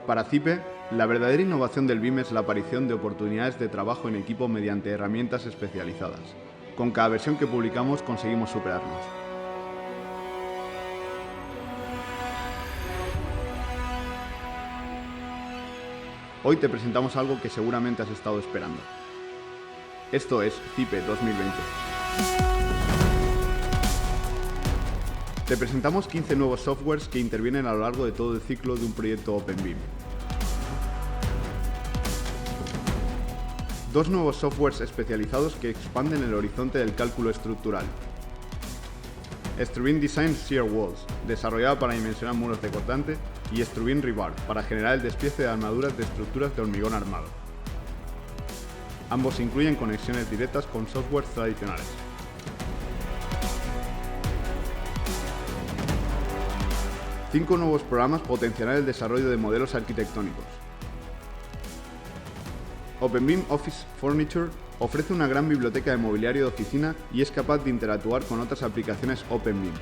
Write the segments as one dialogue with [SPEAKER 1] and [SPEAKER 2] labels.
[SPEAKER 1] Para CIPE, la verdadera innovación del BIM es la aparición de oportunidades de trabajo en equipo mediante herramientas especializadas. Con cada versión que publicamos conseguimos superarnos. Hoy te presentamos algo que seguramente has estado esperando. Esto es CIPE 2020. Te presentamos 15 nuevos softwares que intervienen a lo largo de todo el ciclo de un proyecto OpenBIM. 2 nuevos softwares especializados que expanden el horizonte del cálculo estructural. Struvin Design Shear Walls, desarrollada para dimensionar muros de cortante, y Struvin Rebar, para generar el despiece de armaduras de estructuras de hormigón armado. Ambos incluyen conexiones directas con softwares tradicionales. Cinco nuevos programas potenciarán el desarrollo de modelos arquitectónicos. OpenBIM Office Furniture ofrece una gran biblioteca de mobiliario de oficina y es capaz de interactuar con otras aplicaciones OpenBIM.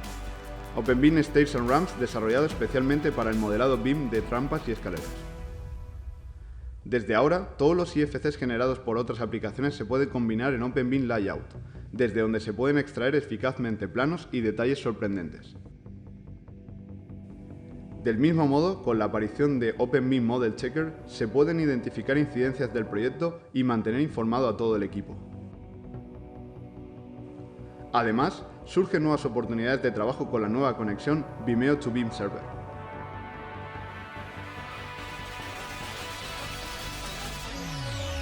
[SPEAKER 1] OpenBIM Stairs and Ramps, desarrollado especialmente para el modelado BIM de trampas y escaleras. Desde ahora, todos los IFCs generados por otras aplicaciones se pueden combinar en OpenBIM Layout, desde donde se pueden extraer eficazmente planos y detalles sorprendentes. Del mismo modo, con la aparición de OpenBIM Model Checker, se pueden identificar incidencias del proyecto y mantener informado a todo el equipo. Además, surgen nuevas oportunidades de trabajo con la nueva conexión Vimeo to BIM Server.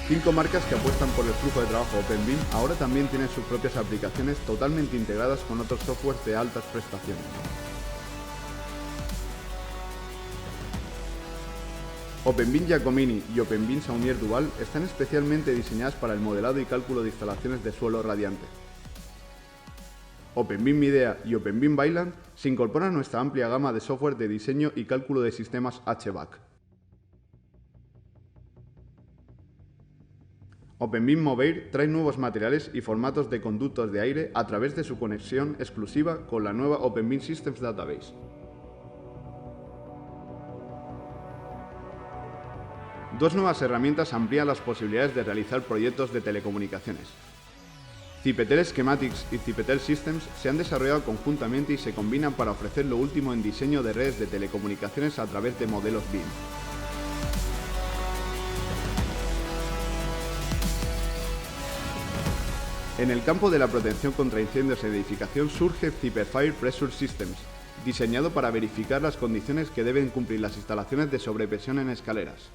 [SPEAKER 1] Cinco marcas que apuestan por el flujo de trabajo OpenBIM ahora también tienen sus propias aplicaciones totalmente integradas con otros softwares de altas prestaciones. OpenBIM Giacomini y OpenBIM Saunier Duval están especialmente diseñadas para el modelado y cálculo de instalaciones de suelo radiante. OpenBIM Midea y OpenBIM Bailand se incorporan a nuestra amplia gama de software de diseño y cálculo de sistemas HVAC. OpenBIM Moveir trae nuevos materiales y formatos de conductos de aire a través de su conexión exclusiva con la nueva OpenBIM Systems Database. Dos nuevas herramientas amplían las posibilidades de realizar proyectos de telecomunicaciones. Cipetel Schematics y Cipetel Systems se han desarrollado conjuntamente y se combinan para ofrecer lo último en diseño de redes de telecomunicaciones a través de modelos BIM. En el campo de la protección contra incendios en edificación surge CipeFire Pressure Systems, diseñado para verificar las condiciones que deben cumplir las instalaciones de sobrepresión en escaleras.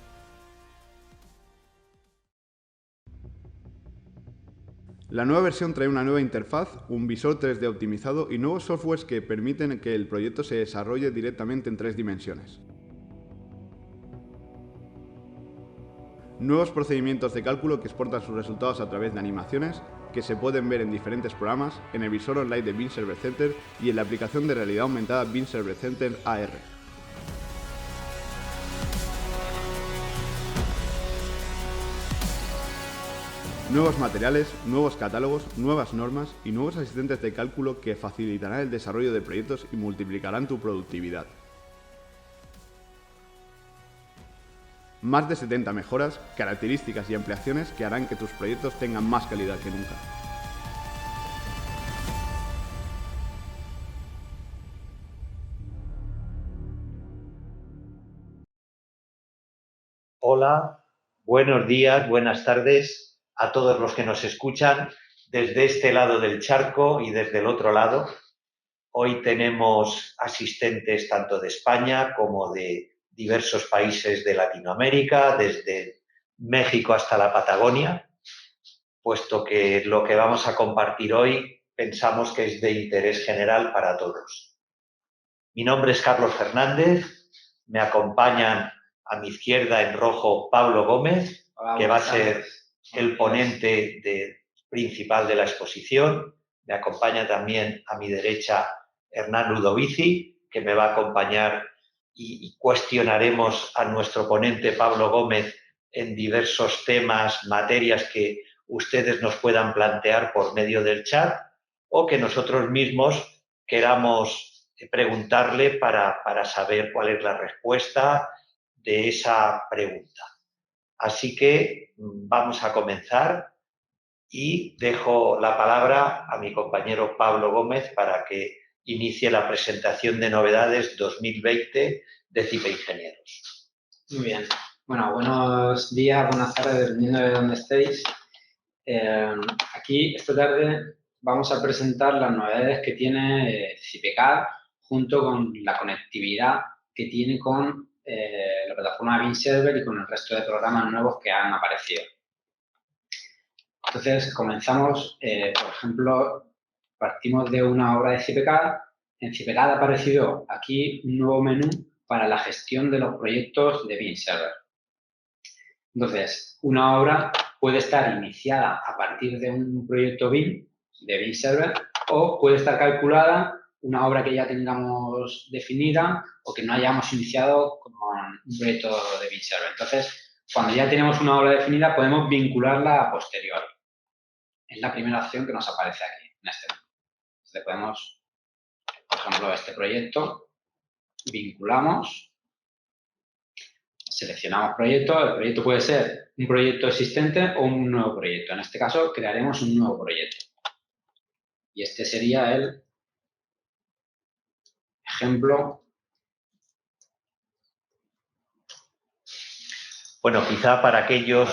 [SPEAKER 1] La nueva versión trae una nueva interfaz, un visor 3D optimizado y nuevos softwares que permiten que el proyecto se desarrolle directamente en 3 dimensiones. Nuevos procedimientos de cálculo que exportan sus resultados a través de animaciones que se pueden ver en diferentes programas, en el visor online de BIM Server Center y en la aplicación de realidad aumentada BIM Server Center AR. Nuevos materiales, nuevos catálogos, nuevas normas y nuevos asistentes de cálculo que facilitarán el desarrollo de proyectos y multiplicarán tu productividad. Más de 70 mejoras, características y ampliaciones que harán que tus proyectos tengan más calidad que nunca.
[SPEAKER 2] Hola, buenos días, buenas tardes a todos los que nos escuchan desde este lado del charco y desde el otro lado. Hoy tenemos asistentes tanto de España como de diversos países de Latinoamérica, desde México hasta la Patagonia, puesto que lo que vamos a compartir hoy pensamos que es de interés general para todos. Mi nombre es Carlos Fernández, me acompañan a mi izquierda en rojo Pablo Gómez, que va a ser el ponente principal de la exposición. Me acompaña también a mi derecha Hernán Ludovici, que me va a acompañar y cuestionaremos a nuestro ponente Pablo Gómez en diversos temas, materias que ustedes nos puedan plantear por medio del chat o que nosotros mismos queramos preguntarle para saber cuál es la respuesta de esa pregunta. Así que vamos a comenzar y dejo la palabra a mi compañero Pablo Gómez para que inicie la presentación de novedades 2020 de CIPE Ingenieros.
[SPEAKER 3] Muy bien. Bueno, buenos días, buenas tardes, dependiendo de dónde estéis. Aquí, esta tarde, vamos a presentar las novedades que tiene CIPECAD junto con la conectividad que tiene con la plataforma BIM Server y con el resto de programas nuevos que han aparecido. Entonces, comenzamos, por ejemplo, partimos de una obra de CIPECAD. En CIPECAD ha aparecido aquí un nuevo menú para la gestión de los proyectos de BIM Server. Entonces, una obra puede estar iniciada a partir de un proyecto BIM, de BIM Server, o puede estar calculada una obra que ya tengamos definida o que no hayamos iniciado con un proyecto de BIM Server. Entonces, cuando ya tenemos una obra definida, podemos vincularla a posteriori. Es la primera opción que nos aparece aquí, en este menú. Entonces, podemos, por ejemplo, este proyecto, vinculamos. Seleccionamos proyecto. El proyecto puede ser un proyecto existente o un nuevo proyecto. En este caso, crearemos un nuevo proyecto. Y este sería el ejemplo.
[SPEAKER 2] Bueno, quizá para aquellos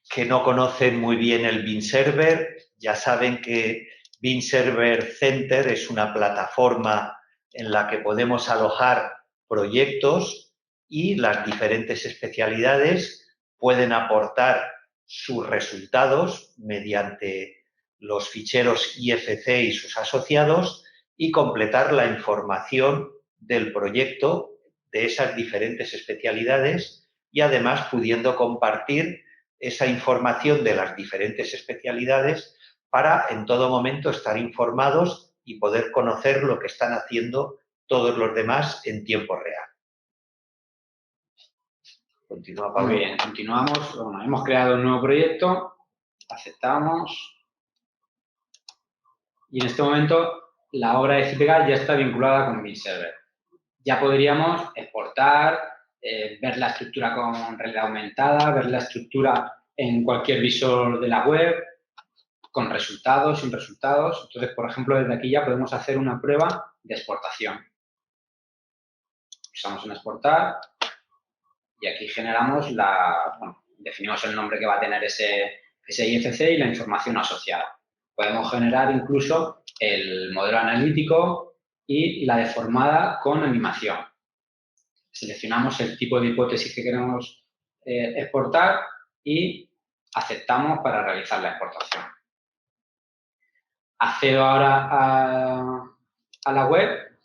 [SPEAKER 2] que no conocen muy bien el BIM Server, ya saben que BIM Server Center es una plataforma en la que podemos alojar proyectos y las diferentes especialidades pueden aportar sus resultados mediante los ficheros IFC y sus asociados y completar la información del proyecto de esas diferentes especialidades y además pudiendo compartir esa información de las diferentes especialidades para en todo momento estar informados y poder conocer lo que están haciendo todos los demás en tiempo real. Continúa, Pablo.
[SPEAKER 3] Muy bien, continuamos. Bueno, hemos creado un nuevo proyecto, aceptamos. Y en este momento la obra de CIPECAD ya está vinculada con BIM Server. Ya podríamos exportar, ver la estructura con realidad aumentada, ver la estructura en cualquier visor de la web, con resultados, sin resultados. Entonces, por ejemplo, desde aquí ya podemos hacer una prueba de exportación. Pulsamos en exportar y aquí generamos definimos el nombre que va a tener ese IFC y la información asociada. Podemos generar incluso el modelo analítico y la deformada con animación. Seleccionamos el tipo de hipótesis que queremos exportar y aceptamos para realizar la exportación. Accedo ahora a la web.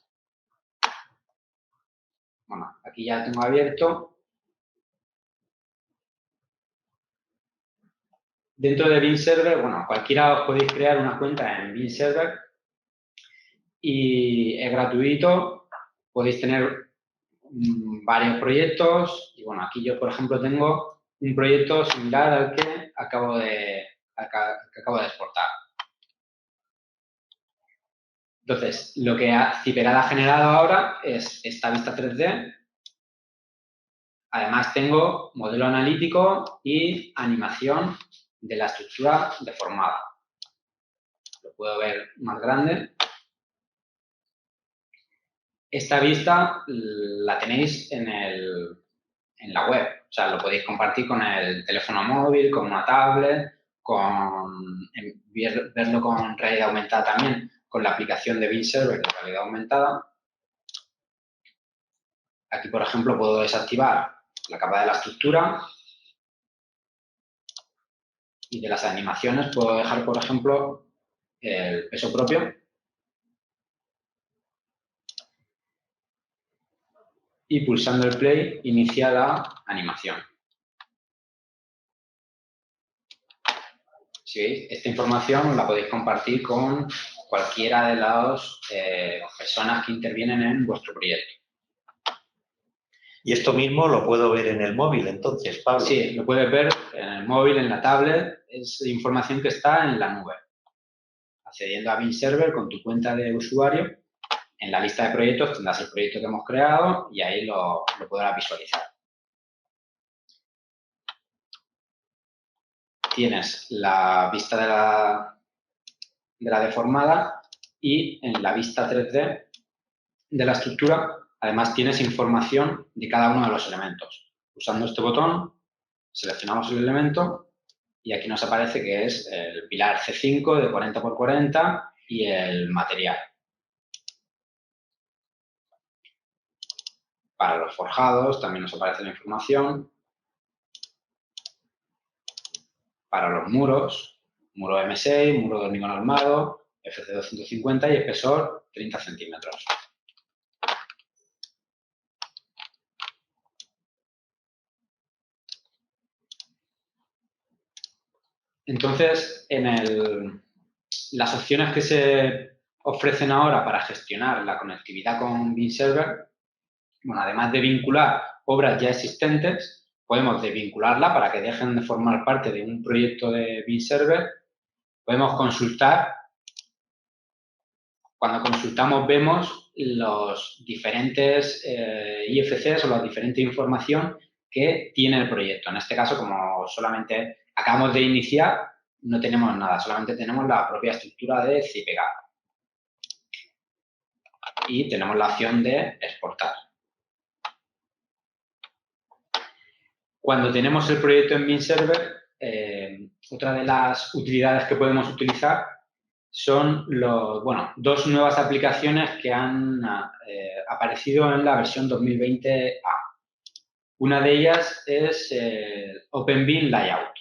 [SPEAKER 3] Bueno, aquí ya tengo abierto. Dentro de BIM Server, bueno, cualquiera os podéis crear una cuenta en BIM Server y es gratuito. Podéis tener varios proyectos y, bueno, aquí yo, por ejemplo, tengo un proyecto similar al que acabo de exportar. Entonces, lo que CIPECAD ha generado ahora es esta vista 3D. Además, tengo modelo analítico y animación de la estructura deformada. Lo puedo ver más grande. Esta vista la tenéis en la web. O sea, lo podéis compartir con el teléfono móvil, con una tablet, verlo con realidad aumentada también, con la aplicación de BIM Server de realidad aumentada. Aquí, por ejemplo, puedo desactivar la capa de la estructura y de las animaciones puedo dejar, por ejemplo, el peso propio y pulsando el play inicia la animación. Si veis, esta información la podéis compartir con cualquiera de las personas que intervienen en vuestro proyecto.
[SPEAKER 2] Y esto mismo lo puedo ver en el móvil, entonces, Pablo.
[SPEAKER 3] Sí, lo puedes ver en el móvil, en la tablet. Es información que está en la nube. Accediendo a BIM Server con tu cuenta de usuario, en la lista de proyectos tendrás el proyecto que hemos creado y ahí lo podrás visualizar. tienes la vista de la deformada y en la vista 3D de la estructura, además tienes información de cada uno de los elementos. Usando este botón, seleccionamos el elemento y aquí nos aparece que es el pilar C5 de 40 por 40 y el material. Para los forjados también nos aparece la información. Para los muros, muro M6, muro de hormigón armado, FC250 y espesor 30 centímetros. Entonces, las opciones que se ofrecen ahora para gestionar la conectividad con BIM Server, bueno, además de vincular obras ya existentes, podemos desvincularla para que dejen de formar parte de un proyecto de BIM Server. Podemos consultar. Cuando consultamos vemos los diferentes IFCs o la diferente información que tiene el proyecto. En este caso, como solamente acabamos de iniciar, no tenemos nada, solamente tenemos la propia estructura de CIPEGA. Y tenemos la opción de exportar. Cuando tenemos el proyecto en BIM Server, otra de las utilidades que podemos utilizar son dos nuevas aplicaciones que han aparecido en la versión 2020A. Una de ellas es OpenBIM Layout.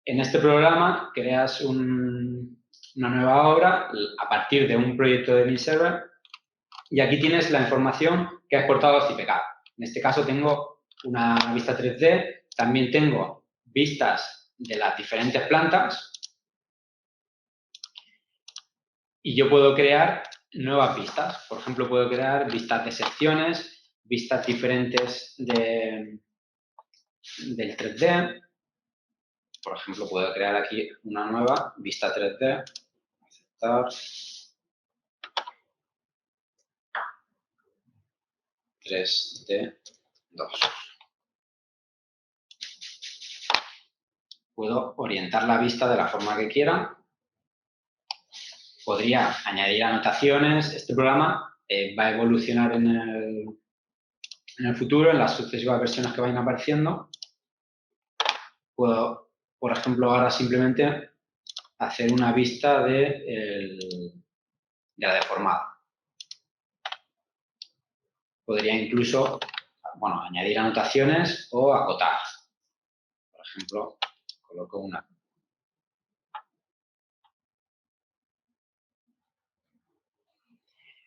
[SPEAKER 3] En este programa creas una nueva obra a partir de un proyecto de BIM Server y aquí tienes la información que ha exportado CIPECAD. En este caso tengo una vista 3D, también tengo vistas de las diferentes plantas y yo puedo crear nuevas vistas. Por ejemplo, puedo crear vistas de secciones, vistas diferentes del 3D. Por ejemplo, puedo crear aquí una nueva vista 3D. Aceptar. 3D 2. Puedo orientar la vista de la forma que quiera. Podría añadir anotaciones. Este programa va a evolucionar en el futuro, en las sucesivas versiones que vayan apareciendo. Puedo, por ejemplo, ahora simplemente hacer una vista de la deformada. Podría incluso, añadir anotaciones o acotar. Por ejemplo, coloco una.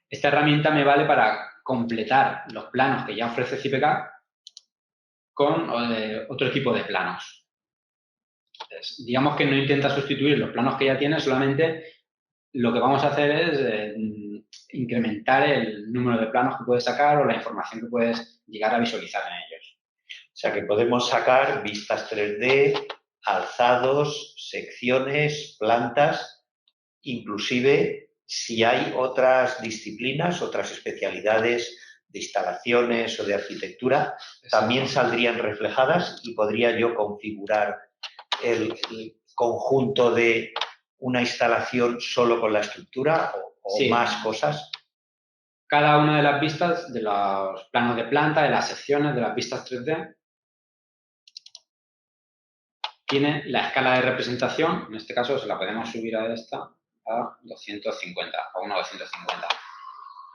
[SPEAKER 3] Esta herramienta me vale para completar los planos que ya ofrece CIPECAD con otro tipo de planos. Entonces, digamos que no intenta sustituir los planos que ya tiene, solamente lo que vamos a hacer es incrementar el número de planos que puedes sacar o la información que puedes llegar a visualizar en ellos.
[SPEAKER 2] O sea que podemos sacar vistas 3D, alzados, secciones, plantas, inclusive si hay otras disciplinas, otras especialidades de instalaciones o de arquitectura, también saldrían reflejadas y podría yo configurar el conjunto de una instalación solo con la estructura o
[SPEAKER 3] sí,
[SPEAKER 2] más cosas.
[SPEAKER 3] Cada una de las vistas, de los planos de planta, de las secciones, de las vistas 3D, tiene la escala de representación. En este caso se la podemos subir a esta a 250, a 1,250.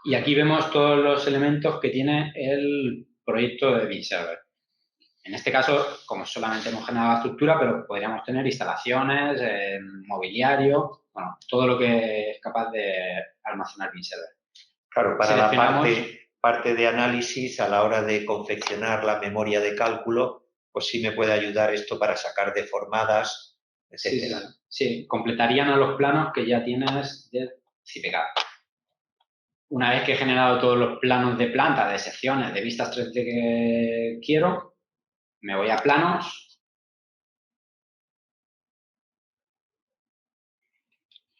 [SPEAKER 3] Y aquí vemos todos los elementos que tiene el proyecto de BIM Server. En este caso, como solamente hemos generado la estructura, pero podríamos tener instalaciones, mobiliario, todo lo que es capaz de almacenar BIM Server.
[SPEAKER 2] Claro, para la parte de análisis, a la hora de confeccionar la memoria de cálculo, pues sí me puede ayudar esto para sacar deformadas, etcétera.
[SPEAKER 3] Sí, completarían a los planos que ya tienes de CIPECAD. Una vez que he generado todos los planos de planta, de secciones, de vistas 3D que quiero, me voy a planos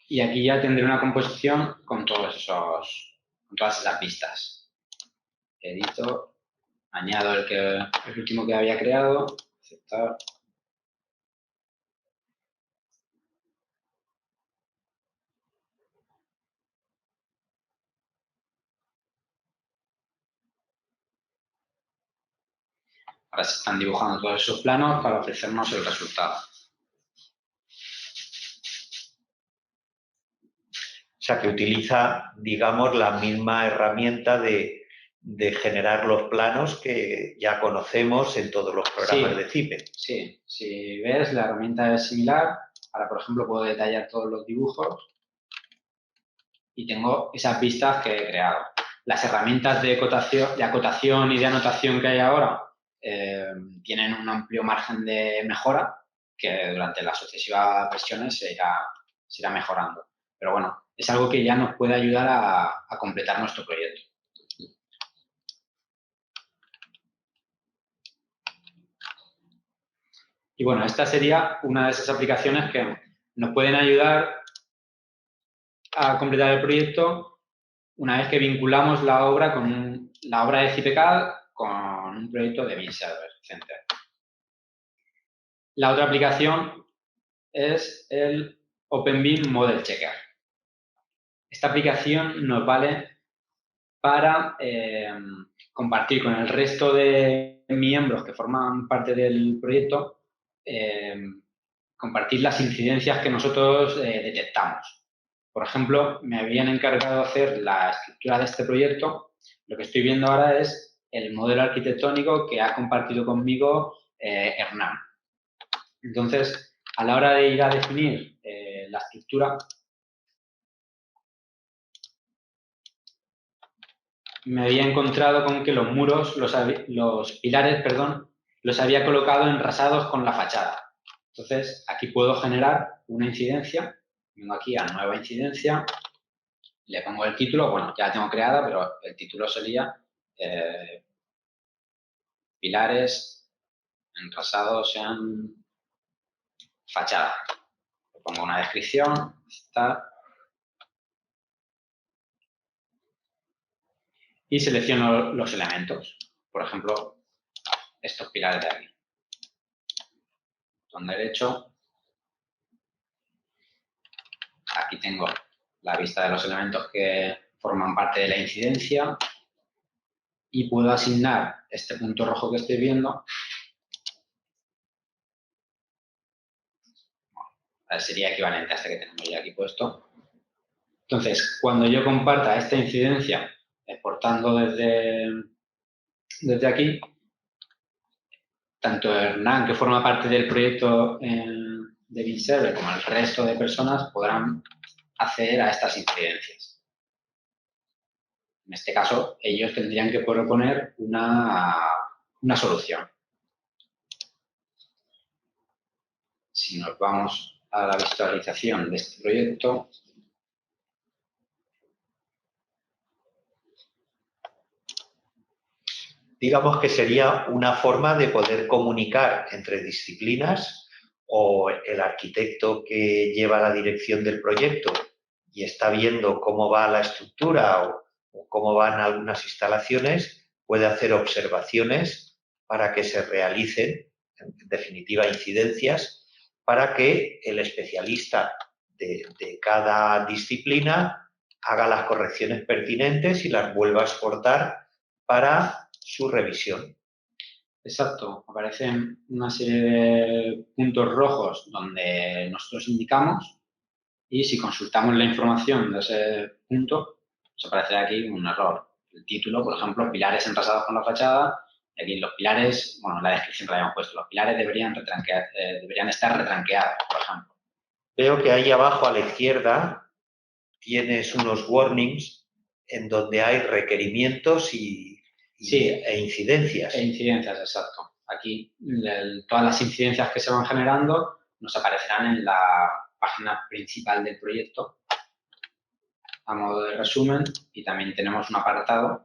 [SPEAKER 3] y aquí ya tendré una composición con todas esas vistas. Edito, añado el último que había creado, aceptar. Ahora se están dibujando todos esos planos para ofrecernos el resultado.
[SPEAKER 2] O sea, que utiliza, digamos, la misma herramienta de generar los planos que ya conocemos en todos los programas de CIPE.
[SPEAKER 3] Sí, si ves, la herramienta es similar. Ahora, por ejemplo, puedo detallar todos los dibujos y tengo esas vistas que he creado. Las herramientas de acotación y de anotación que hay ahora tienen un amplio margen de mejora que durante las sucesivas versiones se irá mejorando. Pero bueno, es algo que ya nos puede ayudar a completar nuestro proyecto. Y bueno, esta sería una de esas aplicaciones que nos pueden ayudar a completar el proyecto una vez que vinculamos la obra con la obra de CIPECAD con un proyecto de BIM Server Center. La otra aplicación es el OpenBIM Model Checker. Esta aplicación nos vale para compartir con el resto de miembros que forman parte del proyecto, compartir las incidencias que nosotros detectamos. Por ejemplo, me habían encargado de hacer la estructura de este proyecto. Lo que estoy viendo ahora es el modelo arquitectónico que ha compartido conmigo Hernán. Entonces, a la hora de ir a definir la estructura, me había encontrado con que los muros, los pilares, perdón, los había colocado enrasados con la fachada. Entonces, aquí puedo generar una incidencia. Vengo aquí a nueva incidencia, le pongo el título, bueno, ya la tengo creada, pero el título sería pilares enrasados en fachada. Le pongo una descripción, y selecciono los elementos. Por ejemplo, estos pilares de aquí. Botón derecho. Aquí tengo la vista de los elementos que forman parte de la incidencia y puedo asignar este punto rojo que estoy viendo. Sería equivalente a este que tenemos ya aquí puesto. Entonces, cuando yo comparta esta incidencia exportando desde aquí, tanto Hernán, que forma parte del proyecto de BIM Server, como el resto de personas podrán acceder a estas incidencias. En este caso, ellos tendrían que proponer una solución. Si nos vamos a la visualización de este proyecto,
[SPEAKER 2] digamos que sería una forma de poder comunicar entre disciplinas, o el arquitecto que lleva la dirección del proyecto y está viendo cómo va la estructura o cómo van algunas instalaciones, puede hacer observaciones para que se realicen, en definitiva, incidencias, para que el especialista de cada disciplina haga las correcciones pertinentes y las vuelva a exportar para su revisión.
[SPEAKER 3] Exacto, aparecen una serie de puntos rojos donde nosotros indicamos y si consultamos la información de ese punto, nos aparecerá aquí un error. El título, por ejemplo, pilares enrasados con la fachada. Aquí los pilares, bueno, la descripción que le habíamos puesto, los pilares deberían estar retranqueados, por ejemplo.
[SPEAKER 2] Veo que ahí abajo a la izquierda tienes unos warnings en donde hay requerimientos e incidencias.
[SPEAKER 3] E incidencias, exacto. Aquí todas las incidencias que se van generando nos aparecerán en la página principal del proyecto a modo de resumen y también tenemos un apartado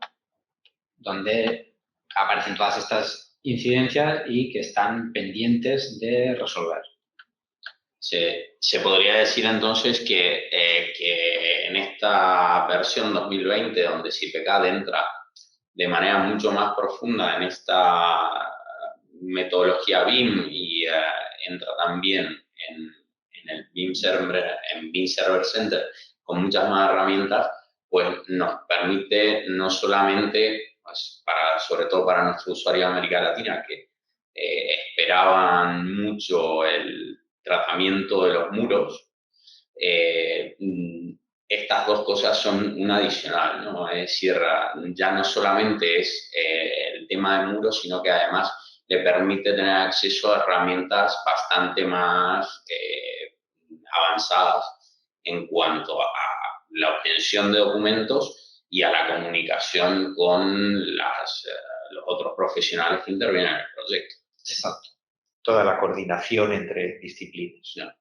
[SPEAKER 3] donde aparecen todas estas incidencias y que están pendientes de resolver.
[SPEAKER 4] Se podría decir entonces que en esta versión 2020, donde CIPECAD entra de manera mucho más profunda en esta metodología BIM y entra también en el BIM Server Center con muchas más herramientas, pues nos permite no solamente, pues sobre todo para nuestro usuario de América Latina, que esperaban mucho el tratamiento de los muros. Estas dos cosas son una adicional, ¿no? Es decir, ya no solamente es el tema de muros, sino que además le permite tener acceso a herramientas bastante más avanzadas en cuanto a la obtención de documentos y a la comunicación con los otros profesionales que intervienen en el proyecto.
[SPEAKER 2] Exacto. Toda la coordinación entre disciplinas, ¿no?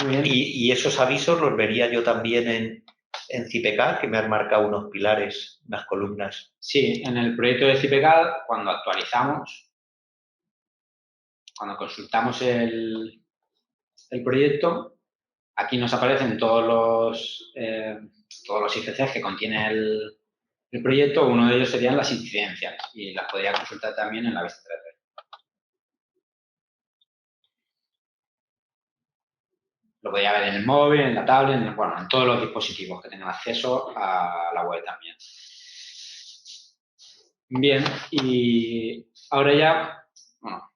[SPEAKER 3] Muy bien.
[SPEAKER 2] Y esos avisos los vería yo también en CIPECAD, que me han marcado unos pilares, unas columnas.
[SPEAKER 3] Sí, en el proyecto de CIPECAD, cuando actualizamos, cuando consultamos el proyecto, aquí nos aparecen todos los IFCs que contiene el proyecto. Uno de ellos serían las incidencias y las podría consultar también en la vista 3D. Lo podría ver en el móvil, en la tablet, en todos los dispositivos que tengan acceso a la web también. Bien, y ahora ya,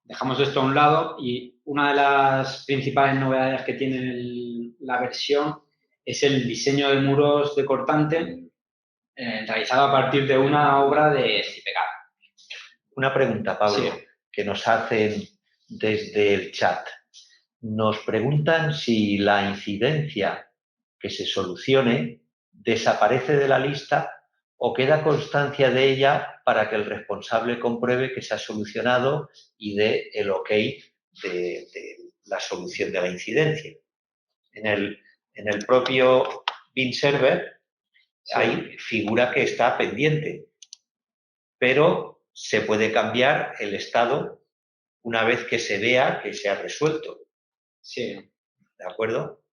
[SPEAKER 3] dejamos esto a un lado y una de las principales novedades que tiene la versión es el diseño de muros de cortante realizado a partir de una obra de CIPECAD.
[SPEAKER 2] Una pregunta, Pablo,
[SPEAKER 3] Sí.
[SPEAKER 2] que nos hacen desde el chat. Nos preguntan si la incidencia que se solucione desaparece de la lista o queda constancia de ella para que el responsable compruebe que se ha solucionado y dé el ok de la solución de la incidencia. En el propio BIM Server ahí figura que está pendiente, pero se puede cambiar el estado una vez que se vea que se ha resuelto.
[SPEAKER 3] Sí.
[SPEAKER 2] ¿De acuerdo?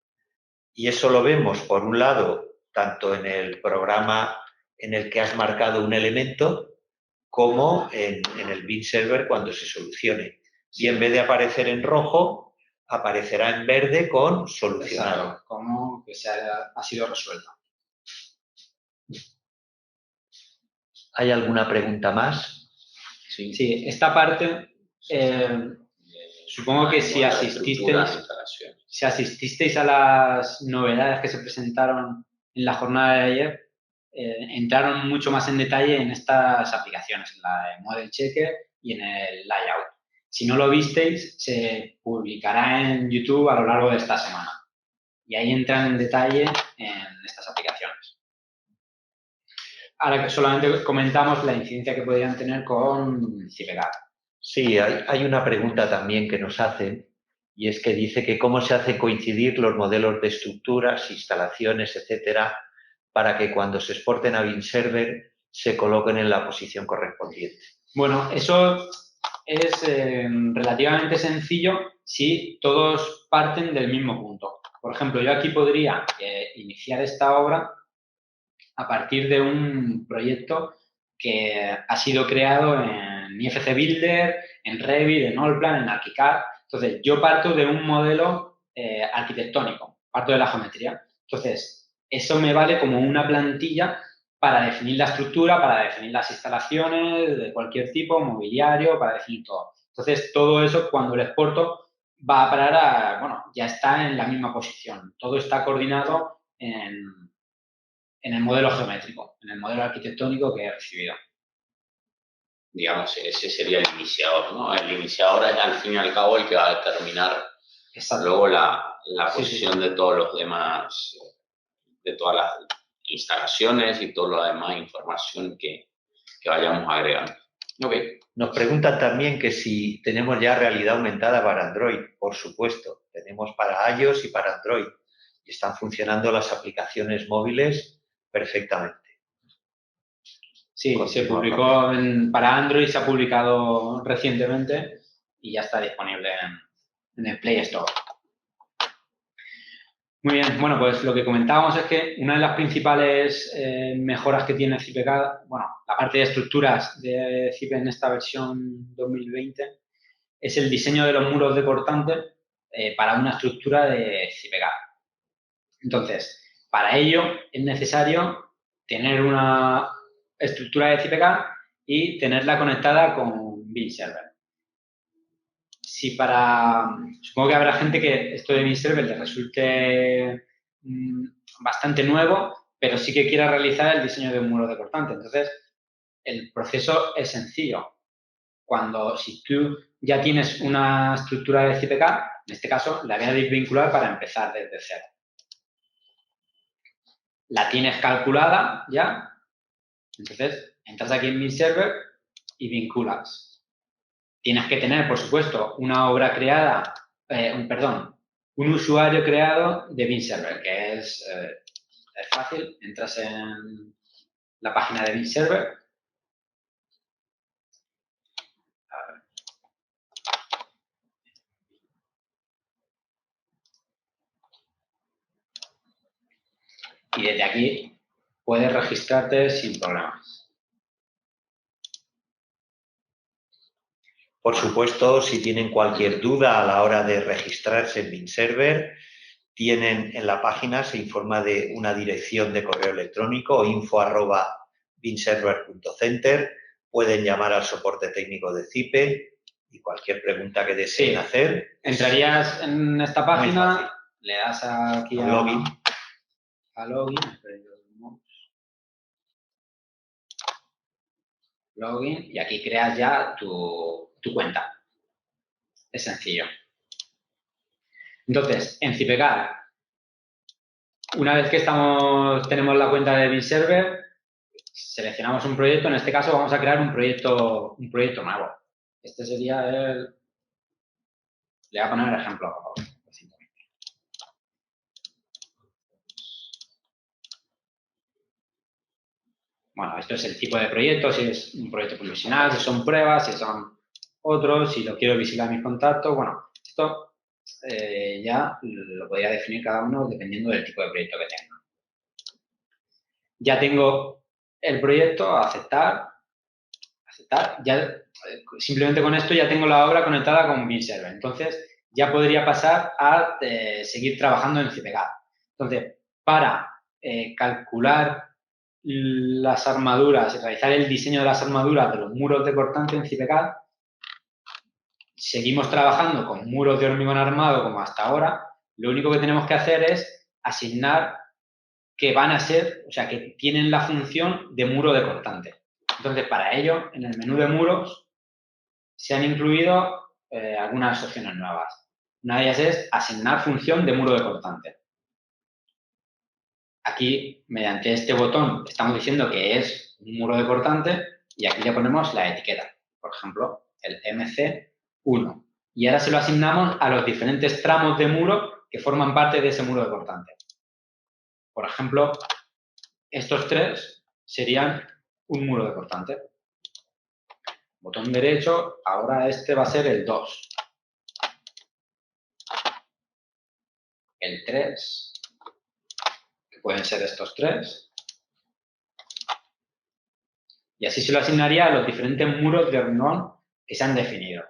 [SPEAKER 2] Y eso lo vemos, por un lado, tanto en el programa en el que has marcado un elemento, como en el BIM Server cuando se solucione. Y en vez de aparecer en rojo, aparecerá en verde con solucionado.
[SPEAKER 3] Exacto, como que ha sido resuelto.
[SPEAKER 2] ¿Hay alguna pregunta más?
[SPEAKER 3] Sí, esta parte, supongo que si asististeis a las novedades que se presentaron en la jornada de ayer, entraron mucho más en detalle en estas aplicaciones, en la de Model Checker y en el Layout. Si no lo visteis, se publicará en YouTube a lo largo de esta semana. Y ahí entran en detalle en estas aplicaciones. Ahora que solamente comentamos la incidencia que podrían tener con CIPECAD.
[SPEAKER 2] Sí, hay una pregunta también que nos hacen y es que dice que cómo se hace coincidir los modelos de estructuras, instalaciones, etcétera, para que cuando se exporten a BIM Server se coloquen en la posición correspondiente.
[SPEAKER 3] Bueno, eso es relativamente sencillo si todos parten del mismo punto. Por ejemplo, yo aquí podría iniciar esta obra a partir de un proyecto que ha sido creado en IFC Builder, en Revit, en Allplan, en ArchiCAD. Entonces, yo parto de un modelo arquitectónico, parto de la geometría. Entonces, eso me vale como una plantilla para definir la estructura, para definir las instalaciones de cualquier tipo, mobiliario, para definir todo. Entonces, todo eso, cuando lo exporto, va a parar ya está en la misma posición. Todo está coordinado en el modelo geométrico, en el modelo arquitectónico que he recibido.
[SPEAKER 4] Digamos, ese sería el iniciador, ¿no? El iniciador es, al fin y al cabo, el que va a determinar luego la posición de todos los demás, de todas las instalaciones y toda la demás información que vayamos agregando.
[SPEAKER 2] Okay. Nos preguntan también que si tenemos ya realidad aumentada para Android. Por supuesto, tenemos para iOS y para Android. Y están funcionando las aplicaciones móviles perfectamente.
[SPEAKER 3] Sí, se publicó para Android, se ha publicado recientemente y ya está disponible en el Play Store. Muy bien, bueno, pues lo que comentábamos es que una de las principales mejoras que tiene CIPECAD, la parte de estructuras de CIPE en esta versión 2020, es el diseño de los muros de cortante para una estructura de CIPECAD. Entonces, para ello es necesario tener una estructura de CIPECAD y tenerla conectada con Beam Server. Supongo que habrá gente que esto de Beam Server le resulte bastante nuevo, pero sí que quiera realizar el diseño de un muro de cortante. Entonces, el proceso es sencillo. Si tú ya tienes una estructura de CPK, en este caso la voy a desvincular para empezar desde cero. La tienes calculada ya, entonces entras aquí en Beam Server y vinculas. Tienes que tener, por supuesto, una obra creada, un usuario creado de Beam Server, que es fácil. Entras en la página de Beam Server. Y desde aquí puedes registrarte sin problemas.
[SPEAKER 2] Por supuesto, si tienen cualquier duda a la hora de registrarse en Beam Server, tienen en la página, se informa de una dirección de correo electrónico, info@beamserver.center. Pueden llamar al soporte técnico de CIPE y cualquier pregunta que deseen hacer.
[SPEAKER 3] Entrarías en esta página, le das aquí a
[SPEAKER 2] login.
[SPEAKER 3] Login y aquí creas ya tu cuenta. Es sencillo. Entonces, en CIPECAD, una vez que tenemos la cuenta de Beam Server, seleccionamos un proyecto. En este caso vamos a crear un proyecto nuevo. Este sería le voy a poner el ejemplo, por favor. Bueno, esto es el tipo de proyecto, si es un proyecto profesional, si son pruebas, si son otros, si lo quiero visitar mis contactos. Bueno, esto ya lo podría definir cada uno dependiendo del tipo de proyecto que tenga. Ya tengo el proyecto, aceptar. Ya, simplemente con esto ya tengo la obra conectada con Beam Server. Entonces, ya podría pasar a seguir trabajando en CPK. Entonces, para calcular las armaduras, realizar el diseño de las armaduras de los muros de cortante en CIPECAD, seguimos trabajando con muros de hormigón armado como hasta ahora. Lo único que tenemos que hacer es asignar que van a ser, o sea, que tienen la función de muro de cortante. Entonces, para ello, en el menú de muros se han incluido algunas opciones nuevas. Una de ellas es asignar función de muro de cortante. Aquí, mediante este botón, estamos diciendo que es un muro de cortante y aquí le ponemos la etiqueta. Por ejemplo, el MC1. Y ahora se lo asignamos a los diferentes tramos de muro que forman parte de ese muro de cortante. Por ejemplo, estos tres serían un muro de cortante. Botón derecho, ahora este va a ser el 2. El 3. Pueden ser estos tres. Y así se lo asignaría a los diferentes muros de hormigón que se han definido.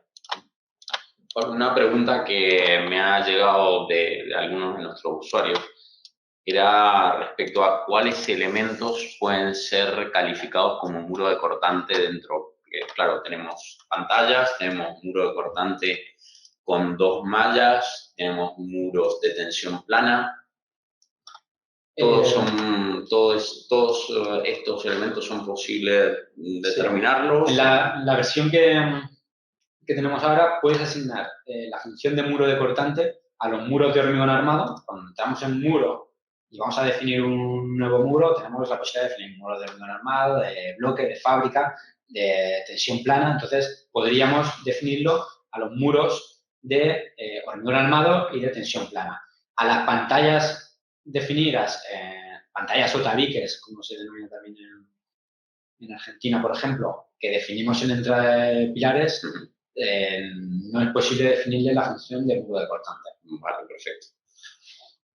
[SPEAKER 4] Una pregunta que me ha llegado de algunos de nuestros usuarios era respecto a cuáles elementos pueden ser calificados como muro de cortante dentro. Porque, claro, tenemos pantallas, tenemos muro de cortante con 2 mallas, tenemos muros de tensión plana. Todos estos elementos son posibles determinarlos.
[SPEAKER 3] Sí. En la versión que tenemos ahora, puedes asignar la función de muro de cortante a los muros de hormigón armado. Cuando entramos en muro y vamos a definir un nuevo muro, tenemos la posibilidad de definir muros de hormigón armado, de bloque, de fábrica, de tensión plana. Entonces, podríamos definirlo a los muros de hormigón armado y de tensión plana. A las pantallas definidas, pantallas o tabiques, como se denomina también en Argentina, por ejemplo, que definimos en la entrada de pilares, no es posible definirle la función de muro de cortante.
[SPEAKER 4] Vale, perfecto.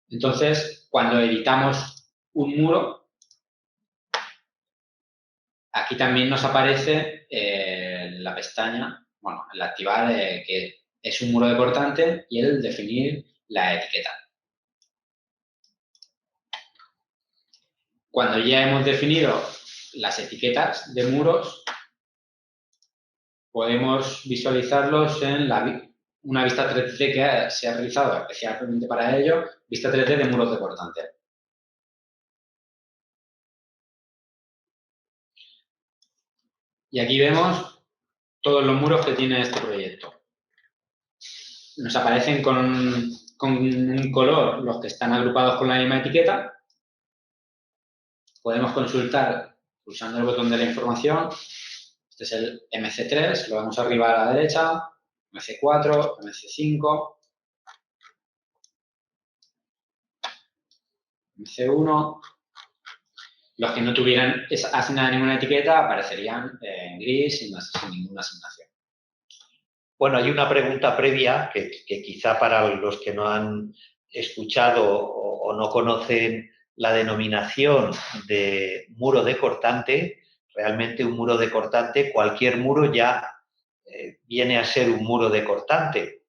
[SPEAKER 3] Entonces, cuando editamos un muro, aquí también nos aparece la pestaña, bueno, el activar que es un muro de cortante y el definir la etiqueta. Cuando ya hemos definido las etiquetas de muros, podemos visualizarlos en una vista 3D que se ha realizado especialmente para ello, vista 3D de muros de cortante. Y aquí vemos todos los muros que tiene este proyecto. Nos aparecen con un color los que están agrupados con la misma etiqueta. Podemos consultar pulsando el botón de la información. Este es el MC3, lo vemos arriba a la derecha, MC4, MC5, MC1. Los que no tuvieran asignada ninguna etiqueta aparecerían en gris sin ninguna asignación.
[SPEAKER 2] Bueno, hay una pregunta previa que quizá para los que no han escuchado o no conocen la denominación de muro de cortante. Realmente un muro de cortante, cualquier muro ya viene a ser un muro de cortante.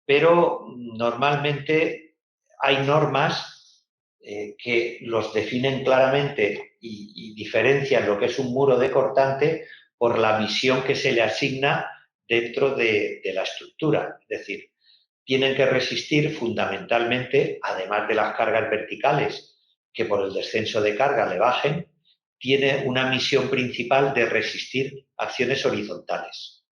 [SPEAKER 2] Pero normalmente hay normas que los definen claramente y diferencian lo que es un muro de cortante por la misión que se le asigna dentro de la estructura. Es decir, tienen que resistir fundamentalmente, además de las cargas verticales, que por el descenso de carga le bajen, tiene una misión principal de resistir acciones horizontales.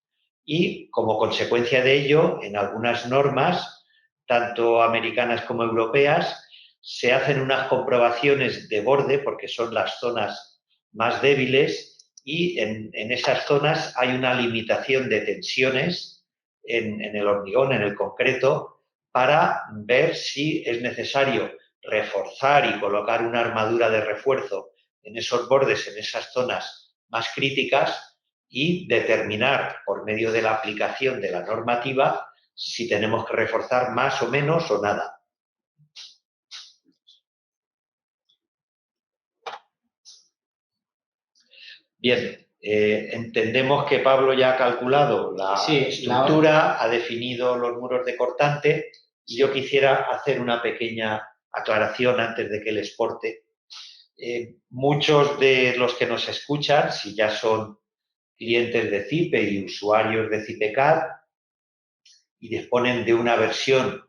[SPEAKER 2] Y como consecuencia de ello, en algunas normas, tanto americanas como europeas, se hacen unas comprobaciones de borde, porque son las zonas más débiles, y en esas zonas hay una limitación de tensiones en el hormigón, en el concreto, para ver si es necesario reforzar y colocar una armadura de refuerzo en esos bordes, en esas zonas más críticas, y determinar por medio de la aplicación de la normativa si tenemos que reforzar más o menos o nada. Bien, entendemos que Pablo ya ha calculado la estructura, ha definido los muros de cortante, y yo quisiera hacer una pequeña aclaración antes de que les porte. Muchos de los que nos escuchan, si ya son clientes de CIPE y usuarios de CIPECAD y disponen de una versión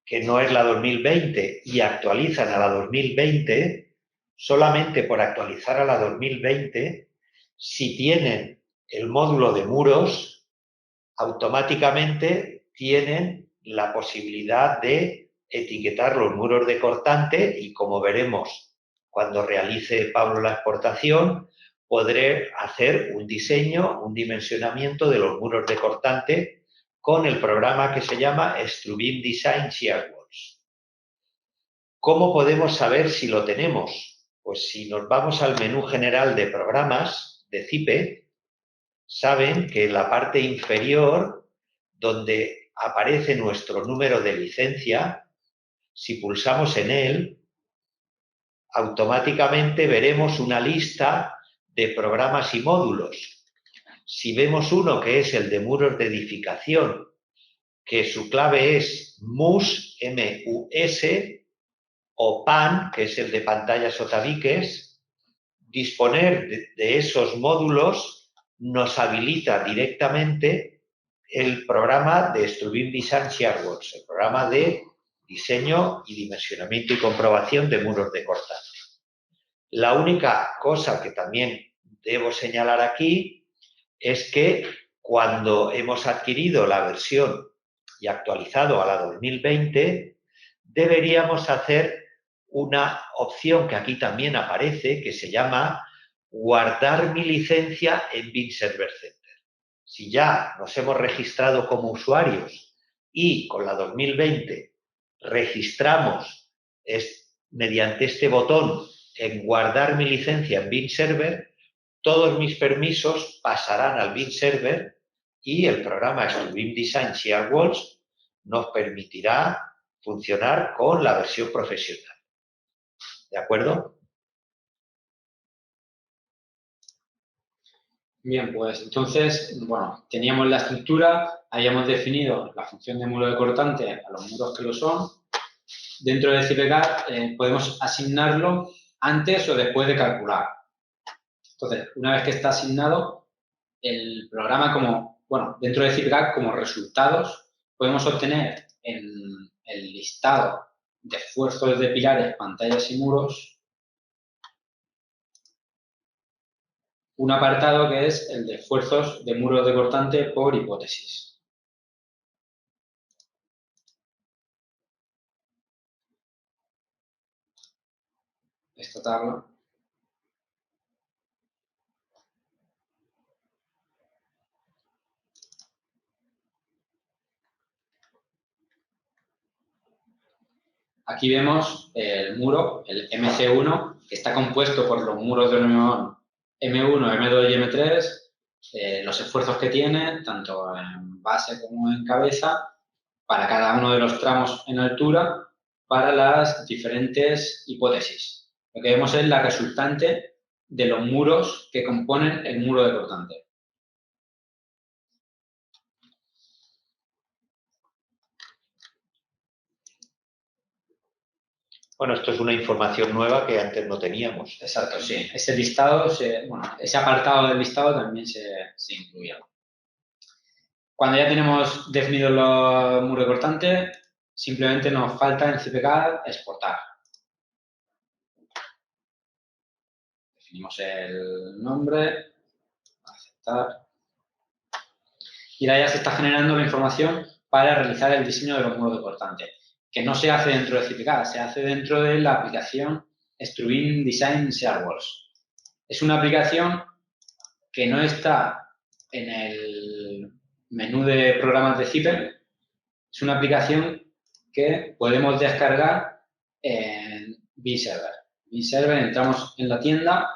[SPEAKER 2] que no es la 2020 y actualizan a la 2020, solamente por actualizar a la 2020, si tienen el módulo de muros, automáticamente tienen la posibilidad de etiquetar los muros de cortante y, como veremos cuando realice Pablo la exportación, podré hacer un diseño, un dimensionamiento de los muros de cortante con el programa que se llama Strubim Design Shear Walls. ¿Cómo podemos saber si lo tenemos? Pues si nos vamos al menú general de programas de CIPE, saben que en la parte inferior, donde aparece nuestro número de licencia, si pulsamos en él, automáticamente veremos una lista de programas y módulos. Si vemos uno que es el de muros de edificación, que su clave es MUS, M-U-S, o PAN, que es el de pantallas o tabiques, disponer de esos módulos nos habilita directamente el programa de Strubim Design Shear Walls, el programa de diseño y dimensionamiento y comprobación de muros de cortante. La única cosa que también debo señalar aquí es que cuando hemos adquirido la versión y actualizado a la 2020, deberíamos hacer una opción que aquí también aparece, que se llama guardar mi licencia en BIM Server Center. Si ya nos hemos registrado como usuarios y con la 2020 registramos mediante este botón en guardar mi licencia en BIM Server, todos mis permisos pasarán al BIM Server y el programa Strubim Design Shear Walls nos permitirá funcionar con la versión profesional. ¿De acuerdo?
[SPEAKER 3] Bien, pues entonces, bueno, teníamos la estructura, habíamos definido la función de muro de cortante a los muros que lo son. Dentro de CIPECAD podemos asignarlo antes o después de calcular. Entonces, una vez que está asignado, el programa como, bueno, dentro de CIPGAC como resultados podemos obtener en el listado de esfuerzos de pilares, pantallas y muros un apartado que es el de esfuerzos de muros de cortante por hipótesis. Esta tabla. Aquí vemos el muro, el MC1, que está compuesto por los muros de hormigón M1, M2 y M3, los esfuerzos que tiene, tanto en base como en cabeza, para cada uno de los tramos en altura, para las diferentes hipótesis. Lo que vemos es la resultante de los muros que componen el muro de cortante.
[SPEAKER 2] Bueno, esto es una información nueva que antes no teníamos.
[SPEAKER 3] Exacto, sí. Ese listado, ese apartado del listado también se incluía. Cuando ya tenemos definidos los muros cortantes, simplemente nos falta en CPK exportar. Definimos el nombre, aceptar. Y ahora ya se está generando la información para realizar el diseño de los muros de cortante, que no se hace dentro de CPK, se hace dentro de la aplicación Struin Design Sharewars. Es una aplicación que no está en el menú de programas de Zypper. Es una aplicación que podemos descargar en vServer. vServer, entramos en la tienda.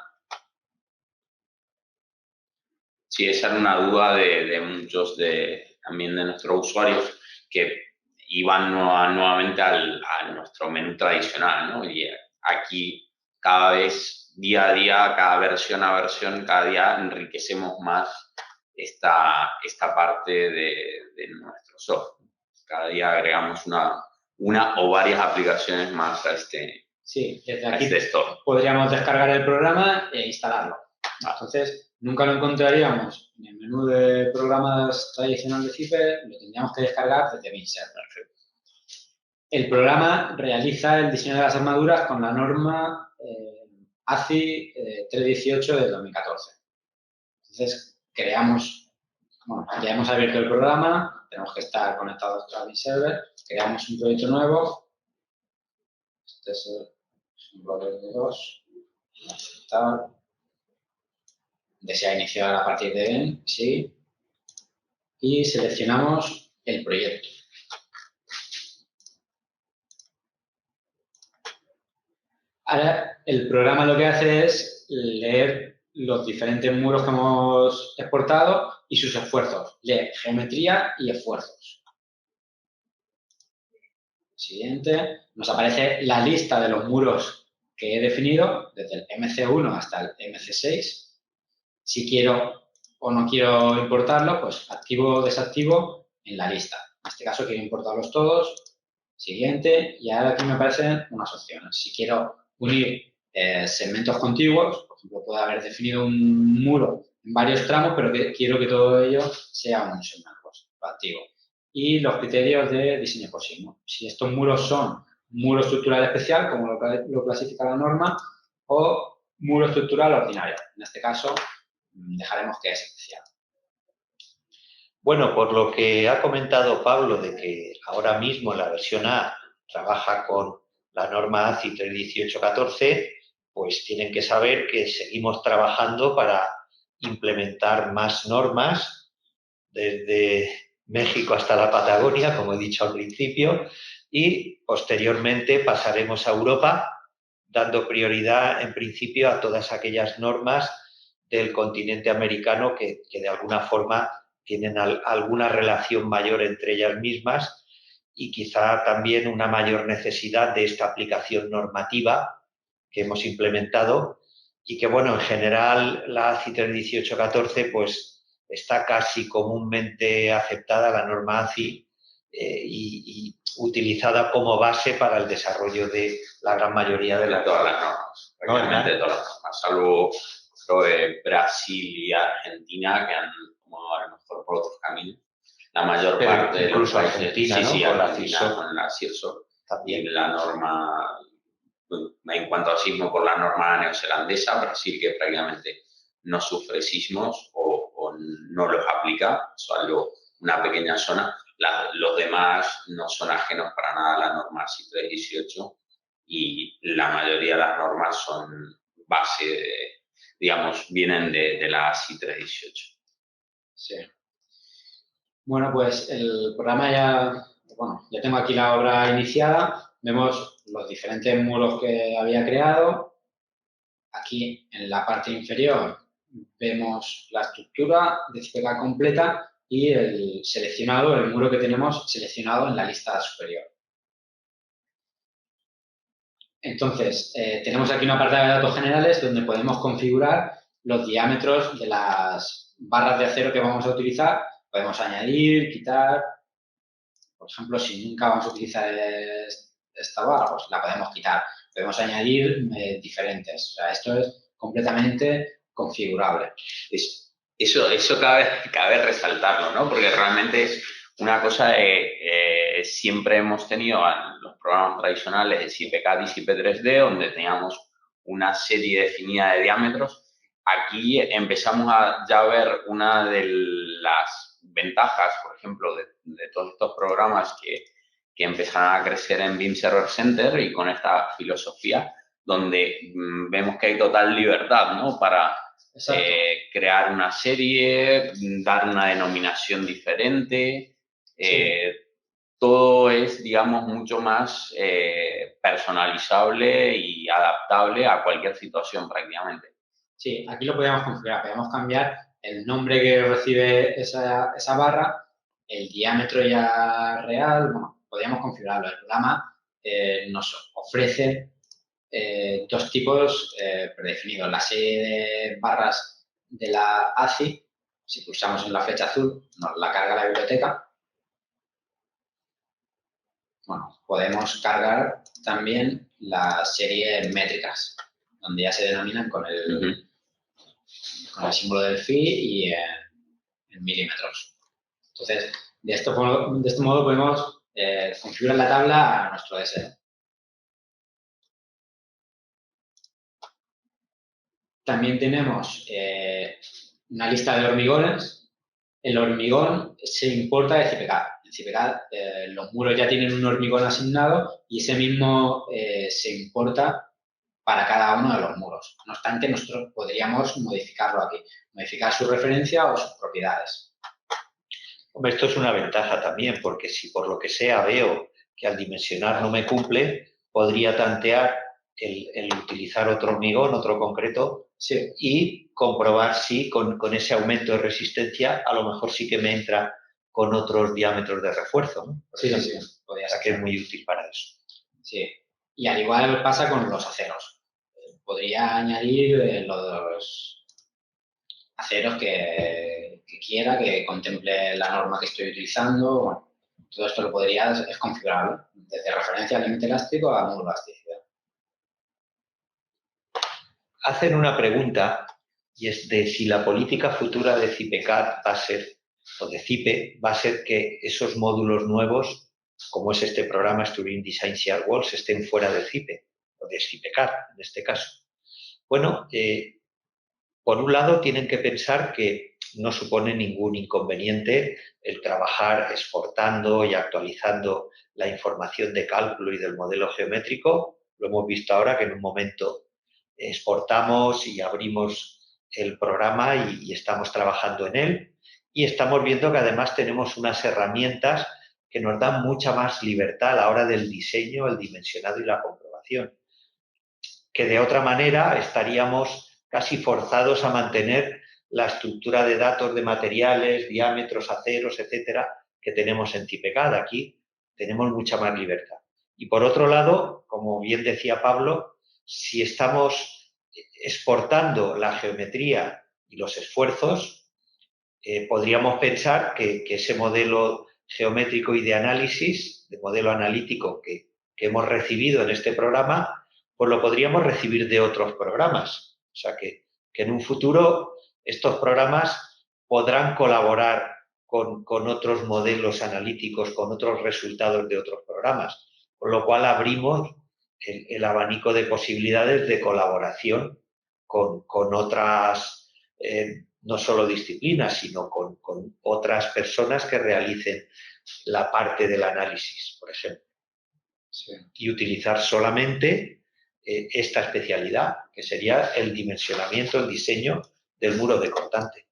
[SPEAKER 4] Sí, esa era una duda de muchos también de nuestros usuarios que iban nuevamente a nuestro menú tradicional, ¿no? Y aquí cada vez, día a día, cada versión a versión, cada día enriquecemos más esta parte de nuestro software. Cada día agregamos una o varias aplicaciones más a este,
[SPEAKER 3] sí, desde aquí
[SPEAKER 4] store.
[SPEAKER 3] Podríamos descargar el programa e instalarlo. Entonces, nunca lo encontraríamos en el menú de programas tradicional de Zypper, lo tendríamos que descargar desde vServer. El programa realiza el diseño de las armaduras con la norma ACI 318 del 2014. Entonces, ya hemos abierto el programa, tenemos que estar conectados a vServer, creamos un proyecto nuevo. Este es un bloque de 2. Aceptar. Desea iniciar a partir de bien, sí. Y seleccionamos el proyecto. Ahora, el programa lo que hace es leer los diferentes muros que hemos exportado y sus esfuerzos. Lee geometría y esfuerzos. Siguiente, nos aparece la lista de los muros que he definido, desde el MC1 hasta el MC6. Si quiero o no quiero importarlo, pues activo o desactivo en la lista. En este caso quiero importarlos todos. Siguiente, y ahora aquí me aparecen unas opciones. Si quiero unir segmentos contiguos, por ejemplo, puedo haber definido un muro en varios tramos, pero quiero que todo ello sea un segmento, pues lo activo. Y los criterios de diseño por signo. Si estos muros son muro estructural especial, como lo clasifica la norma, o muro estructural ordinario. En este caso, dejaremos que es especial.
[SPEAKER 2] Bueno, por lo que ha comentado Pablo de que ahora mismo la versión A trabaja con la norma ACI 31814, pues tienen que saber que seguimos trabajando para implementar más normas desde México hasta la Patagonia, como he dicho al principio, y posteriormente pasaremos a Europa, dando prioridad en principio a todas aquellas normas del continente americano que de alguna forma tienen alguna relación mayor entre ellas mismas y quizá también una mayor necesidad de esta aplicación normativa que hemos implementado y que, bueno, en general la ACI 31814 pues está casi comúnmente aceptada, la norma ACI, y utilizada como base para el desarrollo de la gran mayoría de
[SPEAKER 4] todas las normas. Prácticamente todas las normas, salvo Brasil y Argentina, que han como a lo mejor por otros caminos. La mayor
[SPEAKER 2] Pero
[SPEAKER 4] parte de los
[SPEAKER 2] incluso
[SPEAKER 4] países,
[SPEAKER 2] Argentina, ¿no?
[SPEAKER 4] sí,
[SPEAKER 2] Con la
[SPEAKER 4] Argentina
[SPEAKER 2] CIRSO.
[SPEAKER 4] con la CIRSO, y
[SPEAKER 2] También.
[SPEAKER 4] la norma, en cuanto a sismo, por la norma neozelandesa. Brasil, que prácticamente no sufre sismos o no los aplica, salvo una pequeña zona. Los demás no son ajenos para nada a la norma ASI 318 y la mayoría de las normas son base, digamos, vienen de la ASI 318.
[SPEAKER 3] Sí. Bueno, pues el programa ya tengo aquí la obra iniciada. Vemos los diferentes muros que había creado. Aquí en la parte inferior vemos la estructura de CIPECA completa y el muro que tenemos seleccionado en la lista superior. Entonces, tenemos aquí una parte de datos generales donde podemos configurar los diámetros de las barras de acero que vamos a utilizar. Podemos añadir, quitar. Por ejemplo, si nunca vamos a utilizar esta barra, pues la podemos quitar. Podemos añadir diferentes. O sea, esto es completamente configurable.
[SPEAKER 4] Eso cabe resaltarlo, ¿no? Porque realmente es una cosa que siempre hemos tenido en los programas tradicionales de CIPECAD y CIPE3D, donde teníamos una serie definida de diámetros. Aquí empezamos a ya ver una de las ventajas, por ejemplo, de todos estos programas que empezaron a crecer en BIM Server Center y con esta filosofía, donde vemos que hay total libertad, ¿no? Para crear una serie, dar una denominación diferente.
[SPEAKER 3] Sí.
[SPEAKER 4] Todo es, digamos, mucho más personalizable y adaptable a cualquier situación prácticamente.
[SPEAKER 3] Sí, aquí lo podíamos configurar. Podíamos cambiar el nombre que recibe esa barra, el diámetro ya real. Bueno, podíamos configurarlo. El programa nos ofrece dos tipos predefinidos. La serie de barras de la ASI, si pulsamos en la flecha azul, nos la carga la biblioteca. Bueno, podemos cargar también la serie métricas, donde ya se denominan con el símbolo del phi y en milímetros. Entonces, de este modo podemos configurar la tabla a nuestro deseo. También tenemos una lista de hormigones. El hormigón se importa de CIPECAD. En CIPECAD los muros ya tienen un hormigón asignado y ese mismo se importa para cada uno de los muros. No obstante, nosotros podríamos modificarlo aquí, modificar su referencia o sus propiedades.
[SPEAKER 2] Hombre, esto es una ventaja también, porque si por lo que sea veo que al dimensionar no me cumple, podría tantear el utilizar otro hormigón, otro concreto,
[SPEAKER 3] sí,
[SPEAKER 2] y comprobar si con ese aumento de resistencia a lo mejor sí que me entra con otros diámetros de refuerzo, ¿no?
[SPEAKER 3] Sí, podría ser.
[SPEAKER 2] Que es muy útil para eso.
[SPEAKER 3] Sí, y al igual pasa con los aceros. Podría añadir los aceros que quiera, que contemple la norma que estoy utilizando. Bueno, todo esto es configurable, desde referencia al límite elástico a módulo elasticidad.
[SPEAKER 2] Hacen una pregunta, y es de si la política futura de CIPECAD va a ser, o de CIPE, va a ser que esos módulos nuevos, como es este programa Sturing Design Shear Walls, estén fuera de CIPE, o de CIPECAD en este caso. Bueno, por un lado tienen que pensar que no supone ningún inconveniente el trabajar exportando y actualizando la información de cálculo y del modelo geométrico. Lo hemos visto ahora que en un momento exportamos y abrimos el programa y estamos trabajando en él. Y estamos viendo que además tenemos unas herramientas que nos dan mucha más libertad a la hora del diseño, el dimensionado y la comprobación. Que de otra manera estaríamos casi forzados a mantener la estructura de datos de materiales, diámetros, aceros, etcétera, que tenemos en CIPECAD. Aquí tenemos mucha más libertad. Y por otro lado, como bien decía Pablo, si estamos exportando la geometría y los esfuerzos, podríamos pensar que ese modelo geométrico y de análisis, de modelo analítico que hemos recibido en este programa, pues lo podríamos recibir de otros programas. O sea que que en un futuro estos programas podrán colaborar con otros modelos analíticos, con otros resultados de otros programas, con lo cual abrimos el abanico de posibilidades de colaboración con otras, no solo disciplinas, sino con otras personas que realicen la parte del análisis, por ejemplo.
[SPEAKER 3] Sí.
[SPEAKER 2] Y utilizar solamente esta especialidad, que sería el dimensionamiento, el diseño del muro de cortante.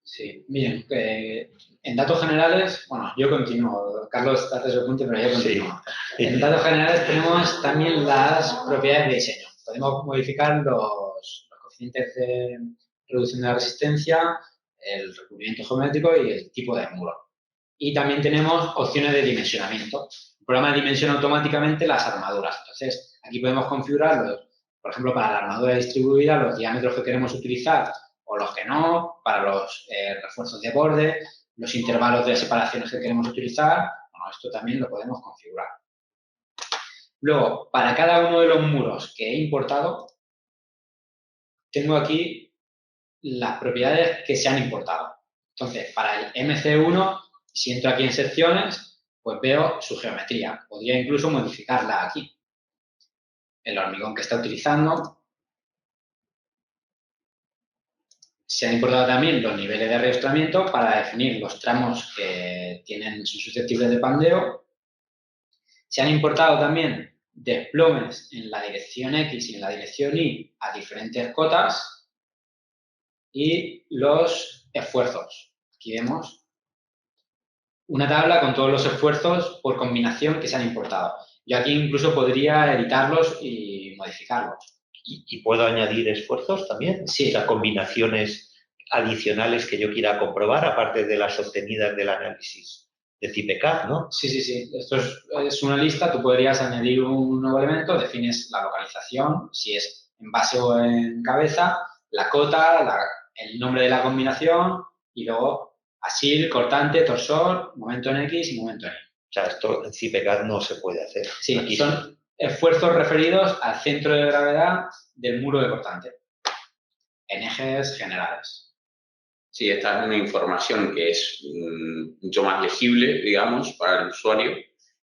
[SPEAKER 3] Sí, bien, en datos generales, bueno, yo continúo. Carlos está hasta su punto, pero yo continúo.
[SPEAKER 2] Sí.
[SPEAKER 3] En datos generales tenemos también las propiedades de diseño. Podemos modificar los coeficientes de reducción de la resistencia, el recubrimiento geométrico y el tipo de muro. Y también tenemos opciones de dimensionamiento. El programa dimensiona automáticamente las armaduras. Entonces, aquí podemos configurar, por ejemplo, para la armadura distribuida, los diámetros que queremos utilizar o los que no, para los refuerzos de borde, los intervalos de separaciones que queremos utilizar. Bueno, esto también lo podemos configurar. Luego, para cada uno de los muros que he importado, tengo aquí las propiedades que se han importado. Entonces, para el MC1, si entro aquí en secciones, pues veo su geometría. Podría incluso modificarla aquí. El hormigón que está utilizando. Se han importado también los niveles de arrastramiento para definir los tramos que son susceptibles de pandeo. Se han importado también desplomes en la dirección X y en la dirección Y a diferentes cotas. Y los esfuerzos. Aquí vemos una tabla con todos los esfuerzos por combinación que se han importado. Yo aquí incluso podría editarlos y modificarlos.
[SPEAKER 2] ¿Y puedo añadir esfuerzos también?
[SPEAKER 3] Sí.
[SPEAKER 2] O sea, combinaciones adicionales que yo quiera comprobar, aparte de las obtenidas del análisis de CIPECAD, ¿no?
[SPEAKER 3] Sí, sí, sí. Esto es una lista. Tú podrías añadir un nuevo elemento, defines la localización, si es en base o en cabeza, la cota, el nombre de la combinación y luego asil, cortante, torsor, momento en X y momento en Y.
[SPEAKER 2] O sea, esto en CIPECAD no se puede hacer.
[SPEAKER 3] Sí,
[SPEAKER 2] aquí
[SPEAKER 3] son esfuerzos referidos al centro de gravedad del muro de cortante, en ejes generales.
[SPEAKER 4] Sí, esta es una información que es mucho más legible, digamos, para el usuario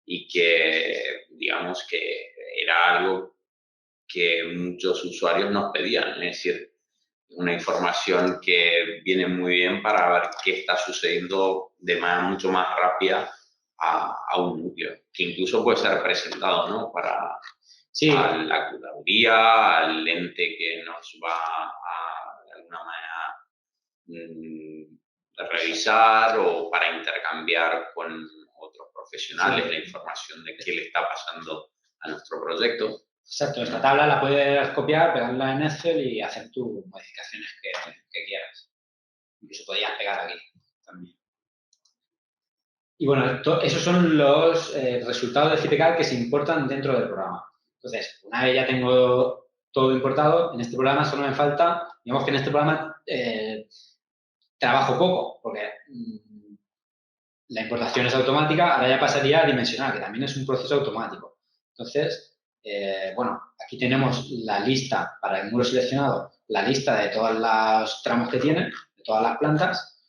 [SPEAKER 4] y que, digamos, que era algo que muchos usuarios nos pedían. Es decir, una información que viene muy bien para ver qué está sucediendo de manera mucho más rápida a un núcleo, que incluso puede ser presentado, ¿no? Para
[SPEAKER 3] Sí.
[SPEAKER 4] a la curaduría, al lente que nos va a, de alguna manera, revisar o para intercambiar con otros profesionales
[SPEAKER 3] Sí.
[SPEAKER 4] la información de qué le está pasando a nuestro proyecto.
[SPEAKER 3] Exacto, esta tabla la puedes copiar, pegarla en Excel y hacer tus modificaciones que quieras. Incluso podrías pegar aquí también. Y bueno, esos son los resultados de CIPECAD que se importan dentro del programa. Entonces, una vez ya tengo todo importado, en este programa solo me falta, digamos que en este programa trabajo poco, porque la importación es automática, ahora ya pasaría a dimensionar, que también es un proceso automático. Entonces, bueno, aquí tenemos la lista para el muro seleccionado, la lista de todos los tramos que tiene, de todas las plantas.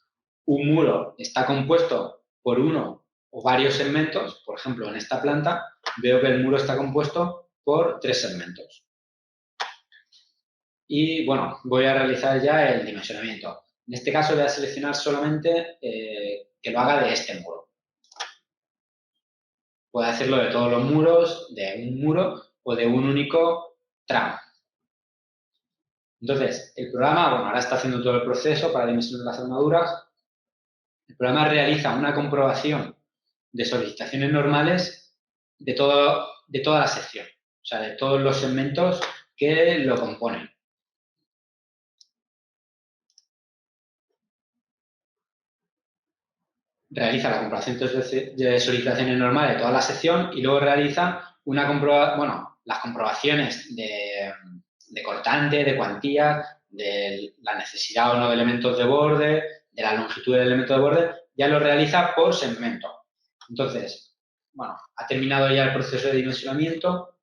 [SPEAKER 3] Un muro está compuesto por uno o varios segmentos. Por ejemplo, en esta planta veo que el muro está compuesto por 3 segmentos. Y, bueno, voy a realizar ya el dimensionamiento. En este caso voy a seleccionar solamente que lo haga de este muro. Puedo hacerlo de todos los muros, de un muro o de un único tramo. Entonces, el programa, bueno, ahora está haciendo todo el proceso para dimensionar las armaduras. El programa realiza una comprobación de solicitaciones normales de toda la sección, o sea, de todos los segmentos que lo componen. Realiza la comprobación de solicitaciones normales de toda la sección y luego realiza las comprobaciones de cortante, de cuantía, de la necesidad o no de elementos de borde, de la longitud del elemento de borde, ya lo realiza por segmento. Entonces, bueno, ha terminado ya el proceso de dimensionamiento.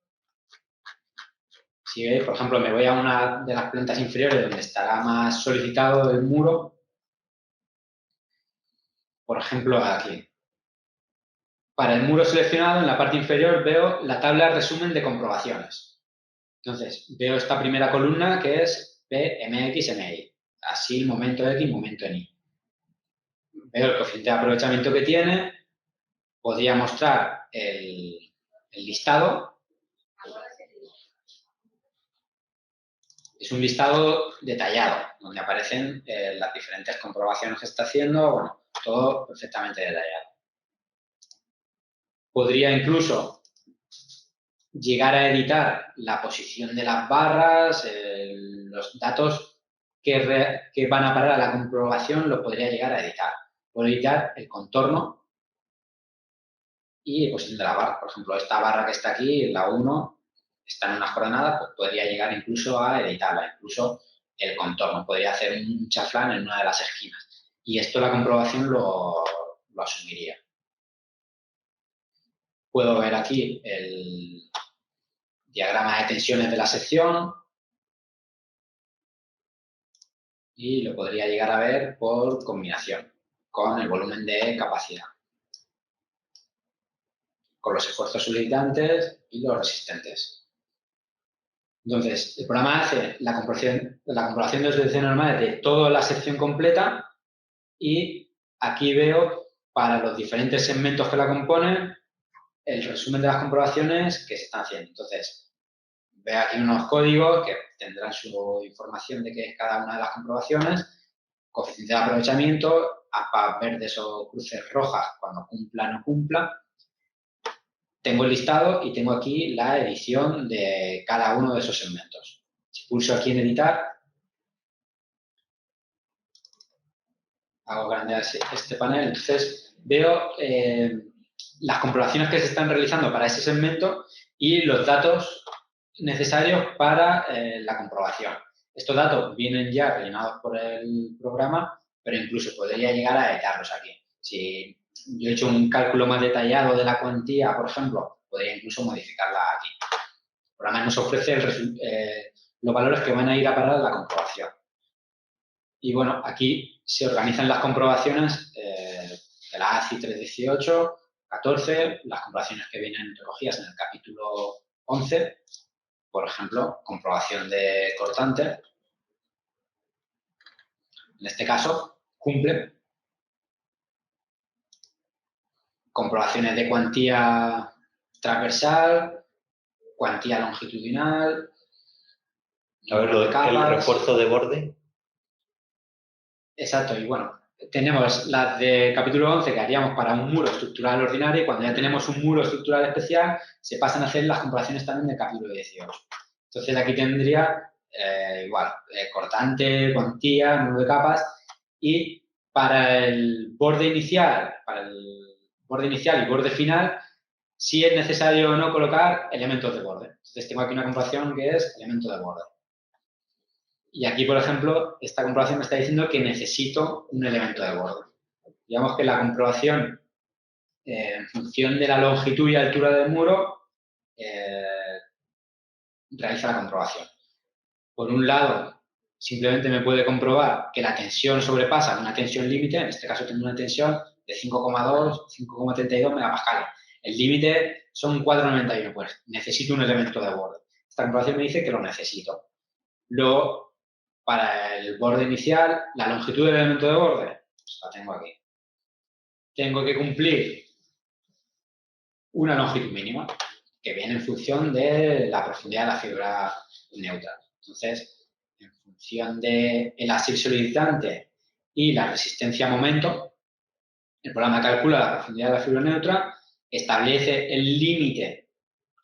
[SPEAKER 3] Si veis, por ejemplo, me voy a una de las plantas inferiores donde estará más solicitado el muro, por ejemplo, aquí. Para el muro seleccionado, en la parte inferior veo la tabla resumen de comprobaciones. Entonces, veo esta primera columna que es PMX-MI. Así, momento X, momento Y. Veo el coeficiente de aprovechamiento que tiene. Podría mostrar el listado. Es un listado detallado, donde aparecen las diferentes comprobaciones que está haciendo. Bueno, todo perfectamente detallado. Podría incluso llegar a editar la posición de las barras, los datos que van a parar a la comprobación los podría llegar a editar. Puedo editar el contorno y posición de la barra. Por ejemplo, esta barra que está aquí, la 1, está en unas coordenadas, pues podría llegar incluso a editarla, incluso el contorno. Podría hacer un chaflán en una de las esquinas. Y esto la comprobación lo asumiría. Puedo ver aquí el diagrama de tensiones de la sección y lo podría llegar a ver por combinación con el volumen de capacidad, con los esfuerzos solicitantes y los resistentes. Entonces, el programa hace la comprobación de soluciones normales de toda la sección completa y aquí veo para los diferentes segmentos que la componen el resumen de las comprobaciones que se están haciendo. Entonces, veo aquí unos códigos que tendrán su información de qué es cada una de las comprobaciones, coeficiente de aprovechamiento, APA verdes o cruces rojas cuando cumpla o no cumpla. Tengo el listado y tengo aquí la edición de cada uno de esos segmentos. Si pulso aquí en editar, hago grande este panel, entonces veo las comprobaciones que se están realizando para ese segmento y los datos necesarios para la comprobación. Estos datos vienen ya rellenados por el programa, pero incluso podría llegar a editarlos aquí. Si yo he hecho un cálculo más detallado de la cuantía, por ejemplo, podría incluso modificarla aquí. El programa nos ofrece los valores que van a ir a parar a la comprobación. Y bueno, aquí se organizan las comprobaciones de la ACI 318, 14, las comprobaciones que vienen recogidas en el capítulo 11, por ejemplo, comprobación de cortante. En este caso, cumple. Comprobaciones de cuantía transversal, cuantía longitudinal.
[SPEAKER 2] A ver, el refuerzo de borde.
[SPEAKER 3] Exacto, y bueno, tenemos las de capítulo 11 que haríamos para un muro estructural ordinario y cuando ya tenemos un muro estructural especial se pasan a hacer las comprobaciones también del capítulo 18. Entonces aquí tendría igual, cortante, cuantía, número de capas y para el borde inicial y borde final, sí es necesario o no colocar elementos de borde. Entonces tengo aquí una comprobación que es elemento de borde. Y aquí, por ejemplo, esta comprobación me está diciendo que necesito un elemento de borde. Digamos que la comprobación, en función de la longitud y altura del muro, realiza la comprobación. Por un lado, simplemente me puede comprobar que la tensión sobrepasa una tensión límite, en este caso tengo una tensión de 5,2, 5,32 megapascales. El límite son 4,91, pues necesito un elemento de borde. Esta comprobación me dice que lo necesito. Luego, para el borde inicial, la longitud del elemento de borde, pues la tengo aquí. Tengo que cumplir una longitud mínima, que viene en función de la profundidad de la fibra neutra. Entonces, en función del asil solicitante y la resistencia a momento, el programa calcula la profundidad de la fibra neutra, establece el límite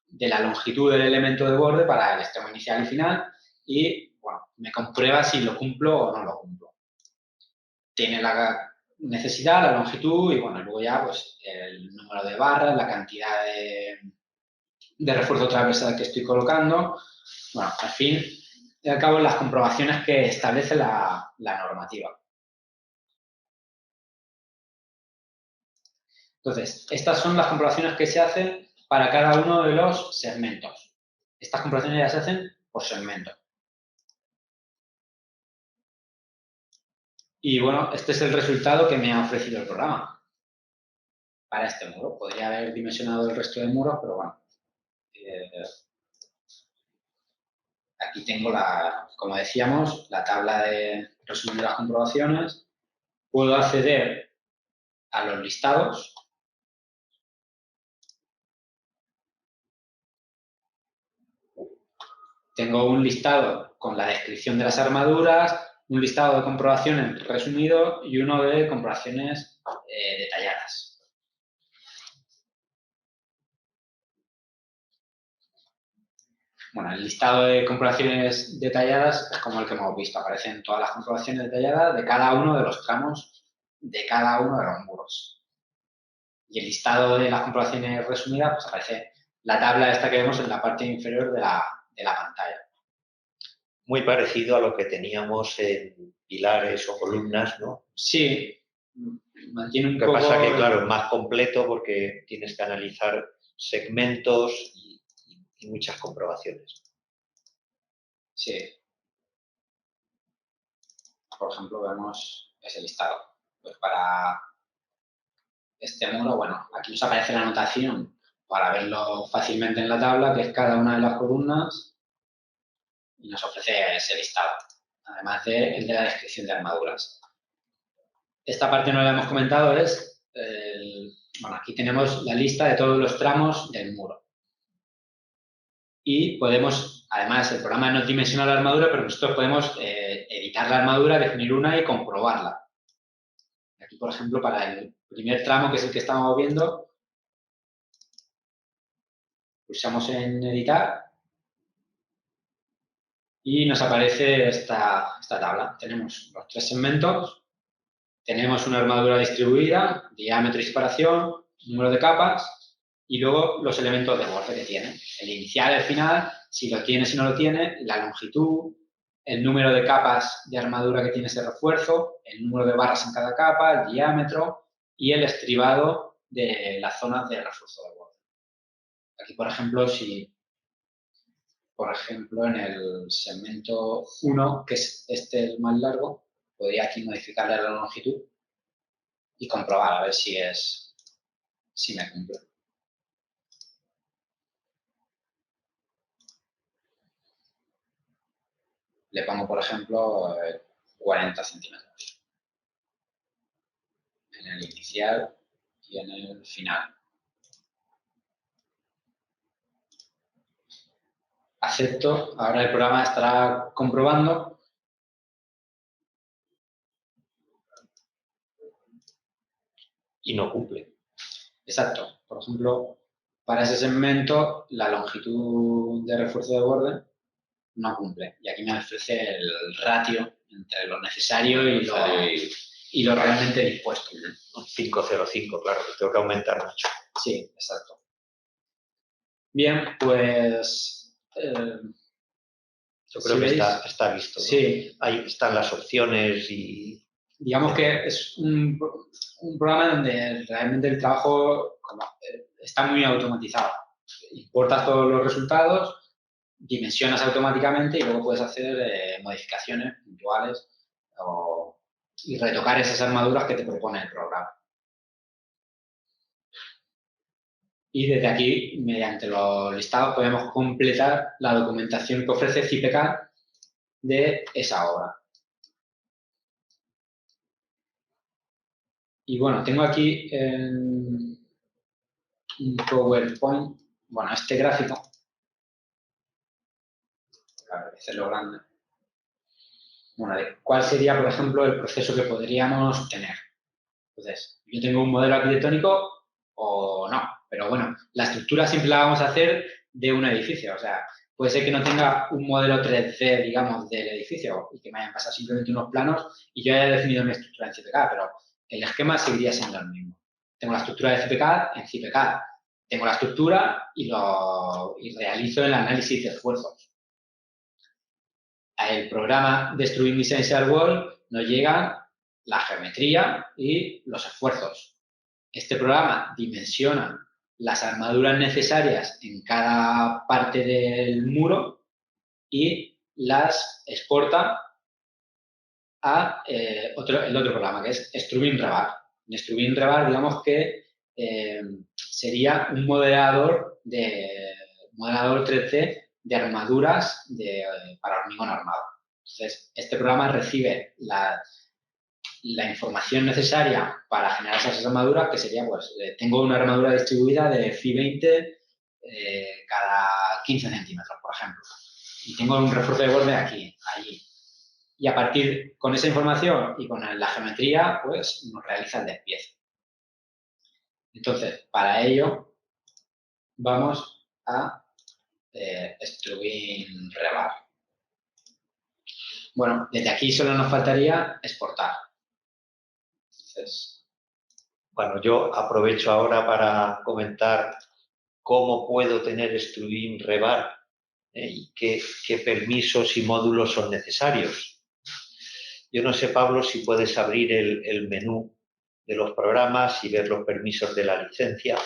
[SPEAKER 3] de la longitud del elemento de borde para el extremo inicial y final y bueno, me comprueba si lo cumplo o no lo cumplo. Tiene la necesidad, la longitud y bueno, luego ya pues el número de barras, la cantidad de refuerzo transversal que estoy colocando. Bueno, al fin y al cabo las comprobaciones que establece la normativa. Entonces, estas son las comprobaciones que se hacen para cada uno de los segmentos. Estas comprobaciones ya se hacen por segmento. Y bueno, este es el resultado que me ha ofrecido el programa para este muro. Podría haber dimensionado el resto de muros, pero bueno. Aquí tengo, como decíamos, la tabla de resumen de las comprobaciones. Puedo acceder a los listados. Tengo un listado con la descripción de las armaduras, un listado de comprobaciones resumido y uno de comprobaciones detalladas. Bueno, el listado de comprobaciones detalladas es como el que hemos visto. Aparecen todas las comprobaciones detalladas de cada uno de los tramos de cada uno de los muros. Y el listado de las comprobaciones resumidas, pues aparece la tabla esta que vemos en la parte inferior de la pantalla.
[SPEAKER 2] Muy parecido a lo que teníamos en pilares o columnas, ¿no?
[SPEAKER 3] Sí, mantiene un
[SPEAKER 2] Lo que
[SPEAKER 3] poco...
[SPEAKER 2] pasa que, claro, es más completo porque tienes que analizar segmentos y muchas comprobaciones.
[SPEAKER 3] Sí. Por ejemplo, vemos ese listado. Pues para este muro, bueno, aquí nos aparece la anotación para verlo fácilmente en la tabla, que es cada una de las columnas, y nos ofrece ese listado, además de el de la descripción de armaduras. Esta parte no la hemos comentado, bueno, aquí tenemos la lista de todos los tramos del muro. Y podemos, además, el programa nos dimensiona la armadura, pero nosotros podemos editar la armadura, definir una y comprobarla. Aquí, por ejemplo, para el primer tramo, que es el que estamos viendo, pulsamos en editar y nos aparece esta tabla. Tenemos los 3 segmentos, tenemos una armadura distribuida, diámetro y separación, número de capas y luego los elementos de borde que tiene. El inicial, el final, si lo tiene, si no lo tiene, la longitud, el número de capas de armadura que tiene ese refuerzo, el número de barras en cada capa, el diámetro y el estribado de las zonas de refuerzo de borde. Aquí, por ejemplo, en el segmento 1, que es el más largo, podría aquí modificarle la longitud y comprobar a ver si me cumple. Le pongo, por ejemplo, 40 centímetros en el inicial y en el final. Acepto. Ahora el programa estará comprobando.
[SPEAKER 2] Y no cumple.
[SPEAKER 3] Exacto. Por ejemplo, para ese segmento, la longitud de refuerzo de borde no cumple. Y aquí me ofrece el ratio entre lo necesario y lo realmente dispuesto.
[SPEAKER 2] 505, claro, tengo que aumentar mucho.
[SPEAKER 3] Sí, exacto. Bien, pues...
[SPEAKER 2] yo creo que está visto, ¿no?
[SPEAKER 3] Sí.
[SPEAKER 2] Ahí están las opciones y...
[SPEAKER 3] Digamos que es un programa donde realmente el trabajo está muy automatizado. Importas todos los resultados, dimensionas automáticamente y luego puedes hacer modificaciones puntuales y retocar esas armaduras que te propone el programa. Y desde aquí, mediante los listados, podemos completar la documentación que ofrece CIPECAD de esa obra. Y bueno, tengo aquí un PowerPoint, bueno, este gráfico, a ver, hacerlo grande. Bueno, de cuál sería, por ejemplo, el proceso que podríamos tener. Entonces, yo tengo un modelo arquitectónico o no, pero bueno, la estructura siempre la vamos a hacer de un edificio, o sea, puede ser que no tenga un modelo 3D, digamos, del edificio y que me hayan pasado simplemente unos planos y yo haya definido mi estructura en CIPECAD, pero el esquema seguiría siendo el mismo. Tengo la estructura de CIPECAD en CIPECAD. Tengo la estructura y realizo el análisis de esfuerzos. El programa de Struing Essential Wall nos llega la geometría y los esfuerzos. Este programa dimensiona las armaduras necesarias en cada parte del muro y las exporta a el otro programa, que es Strubin Rebar. En Strubin Rebar, digamos que sería un modelador 3D de armaduras para hormigón armado. Entonces, este programa recibe la información necesaria para generar esas armaduras, que sería, pues, tengo una armadura distribuida de Fi 20 cada 15 centímetros, por ejemplo. Y tengo un refuerzo de borde aquí, allí. Y a partir con esa información y con la geometría, pues, nos realiza el despiece. Entonces, para ello, vamos a Strubin Rebar. Bueno, desde aquí solo nos faltaría exportar. Entonces,
[SPEAKER 2] bueno, yo aprovecho ahora para comentar cómo puedo tener Strubin Rebar y qué permisos y módulos son necesarios. Yo no sé, Pablo, si puedes abrir el menú de los programas y ver los permisos de la licencia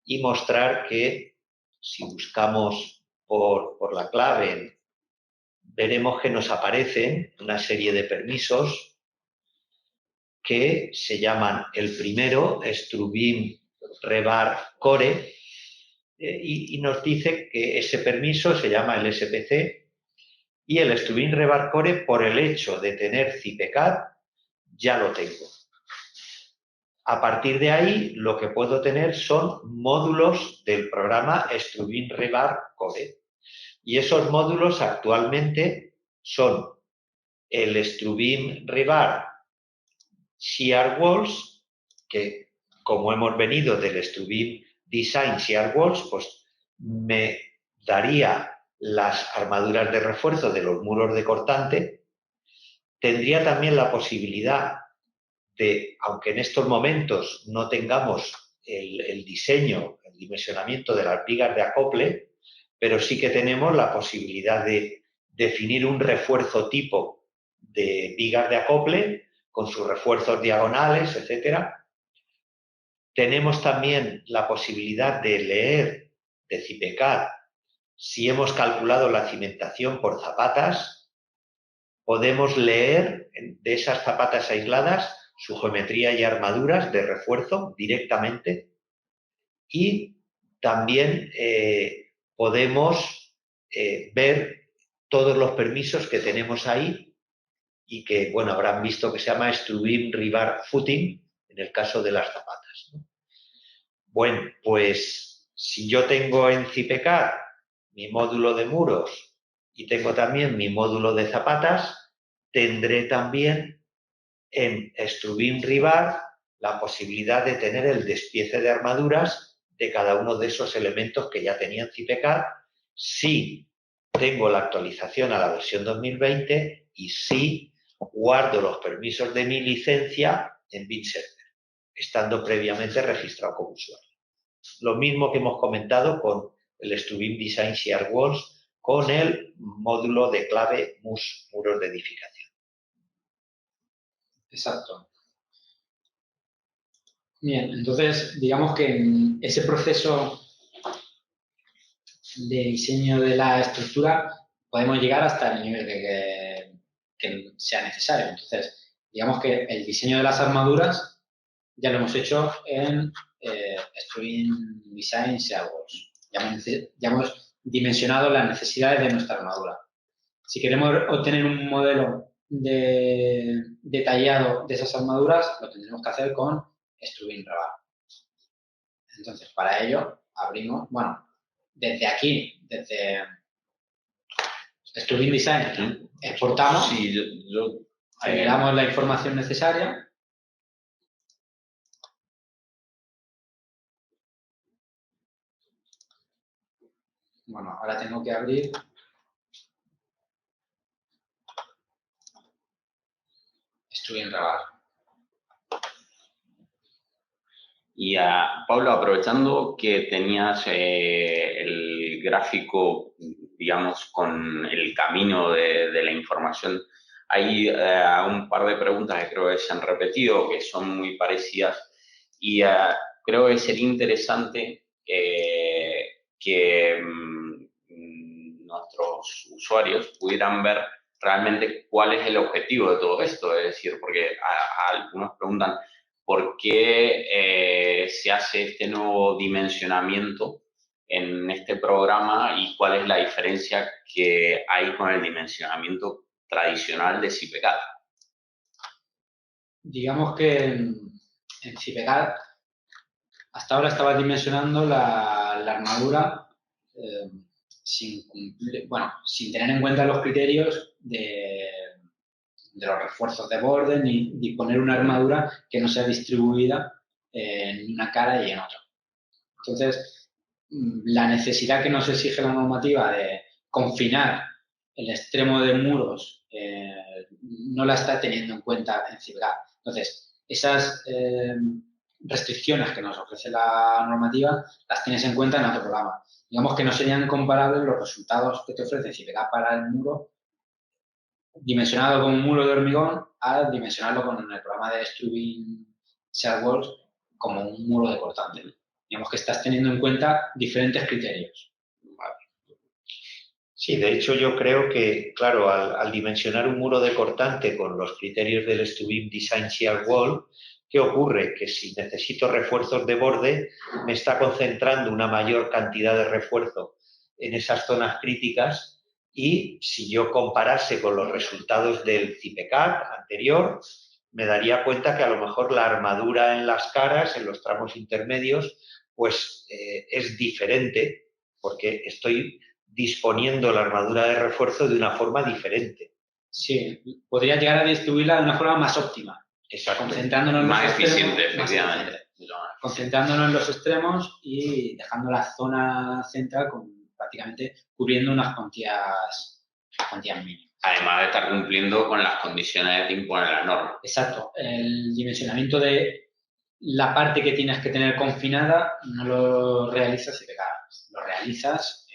[SPEAKER 2] y mostrar que si buscamos por la clave, veremos que nos aparecen una serie de permisos que se llaman el primero, Strubin Rebar Core, y nos dice que ese permiso se llama el SPC y el Strubin Rebar Core, por el hecho de tener CIPECAD, ya lo tengo. A partir de ahí, lo que puedo tener son módulos del programa Strubin Rebar Core. Y esos módulos actualmente son el Strubin Rebar Shear Walls, que como hemos venido del Strubin Design Shear Walls, pues me daría las armaduras de refuerzo de los muros de cortante. Tendría también la posibilidad de, aunque en estos momentos no tengamos el diseño, el dimensionamiento de las vigas de acople, pero sí que tenemos la posibilidad de definir un refuerzo tipo de vigas de acople con sus refuerzos diagonales, etcétera. Tenemos también la posibilidad de leer de CIPECAD si hemos calculado la cimentación por zapatas. Podemos leer de esas zapatas aisladas su geometría y armaduras de refuerzo directamente y también podemos ver todos los permisos que tenemos ahí y que, bueno, habrán visto que se llama Strubin Rebar Footing en el caso de las zapatas, ¿no? Bueno, pues si yo tengo en CIPECAD mi módulo de muros y tengo también mi módulo de zapatas, tendré también en Strubin Rebar la posibilidad de tener el despiece de armaduras de cada uno de esos elementos que ya tenía en CIPECAD, si tengo la actualización a la versión 2020 y si guardo los permisos de mi licencia en BitServer, estando previamente registrado como usuario. Lo mismo que hemos comentado con el Strubin Design Shear Walls, con el módulo de clave MUS, muros de edificación.
[SPEAKER 3] exacto. Bien, entonces, digamos que en ese proceso de diseño de la estructura podemos llegar hasta el nivel que sea necesario. Entonces, digamos que el diseño de las armaduras ya lo hemos hecho en Strubin Design Shear Walls. Ya hemos dimensionado las necesidades de nuestra armadura. Si queremos obtener un modelo detallado de esas armaduras, lo tendremos que hacer con Strubin Rebar. Entonces, para ello, abrimos, bueno, desde aquí, desde Strubin Design, exportamos,
[SPEAKER 4] Sí,
[SPEAKER 3] generamos la información necesaria. Bueno, ahora tengo que abrir Strubin Rebar.
[SPEAKER 4] Y Pablo, aprovechando que tenías el gráfico, digamos, con el camino de la información, hay un par de preguntas que creo que se han repetido, que son muy parecidas, y creo que sería interesante que nuestros los usuarios pudieran ver realmente cuál es el objetivo de todo esto. Es decir, porque algunos preguntan por qué se hace este nuevo dimensionamiento en este programa y cuál es la diferencia que hay con el dimensionamiento tradicional de CIPECAD.
[SPEAKER 3] Digamos que en CIPECAD hasta ahora estaba dimensionando la armadura sin tener en cuenta los criterios de los refuerzos de borde ni disponer una armadura que no sea distribuida en una cara y en otra. Entonces, la necesidad que nos exige la normativa de confinar el extremo de muros no la está teniendo en cuenta en CIPECAD. Entonces, esas restricciones que nos ofrece la normativa las tienes en cuenta en otro programa. Digamos que no serían comparables los resultados que te ofrece CIPECAD para el muro dimensionado con un muro de hormigón a dimensionarlo con el programa de Strubing Shear Walls como un muro de cortante. Digamos que estás teniendo en cuenta diferentes criterios.
[SPEAKER 2] Vale. Sí, de hecho yo creo que, claro, al dimensionar un muro de cortante con los criterios del Strubing Design Shear Wall, ¿qué ocurre? Que si necesito refuerzos de borde, me está concentrando una mayor cantidad de refuerzo en esas zonas críticas. Y si yo comparase con los resultados del CIPECAD anterior, me daría cuenta que a lo mejor la armadura en las caras, en los tramos intermedios, pues es diferente, porque estoy disponiendo la armadura de refuerzo de una forma diferente.
[SPEAKER 3] Sí, podría llegar a distribuirla de una forma más óptima.
[SPEAKER 2] Exacto.
[SPEAKER 3] Concentrándonos en
[SPEAKER 4] más
[SPEAKER 3] los
[SPEAKER 4] eficiente,
[SPEAKER 3] extremos,
[SPEAKER 4] efectivamente.
[SPEAKER 3] Concentrándonos en los extremos y dejando la zona central prácticamente cubriendo unas cuantías mínimas.
[SPEAKER 4] Además de estar cumpliendo con las condiciones que impone la norma.
[SPEAKER 3] Exacto. El dimensionamiento de la parte que tienes que tener confinada no lo realizas CIPECAD, lo realizas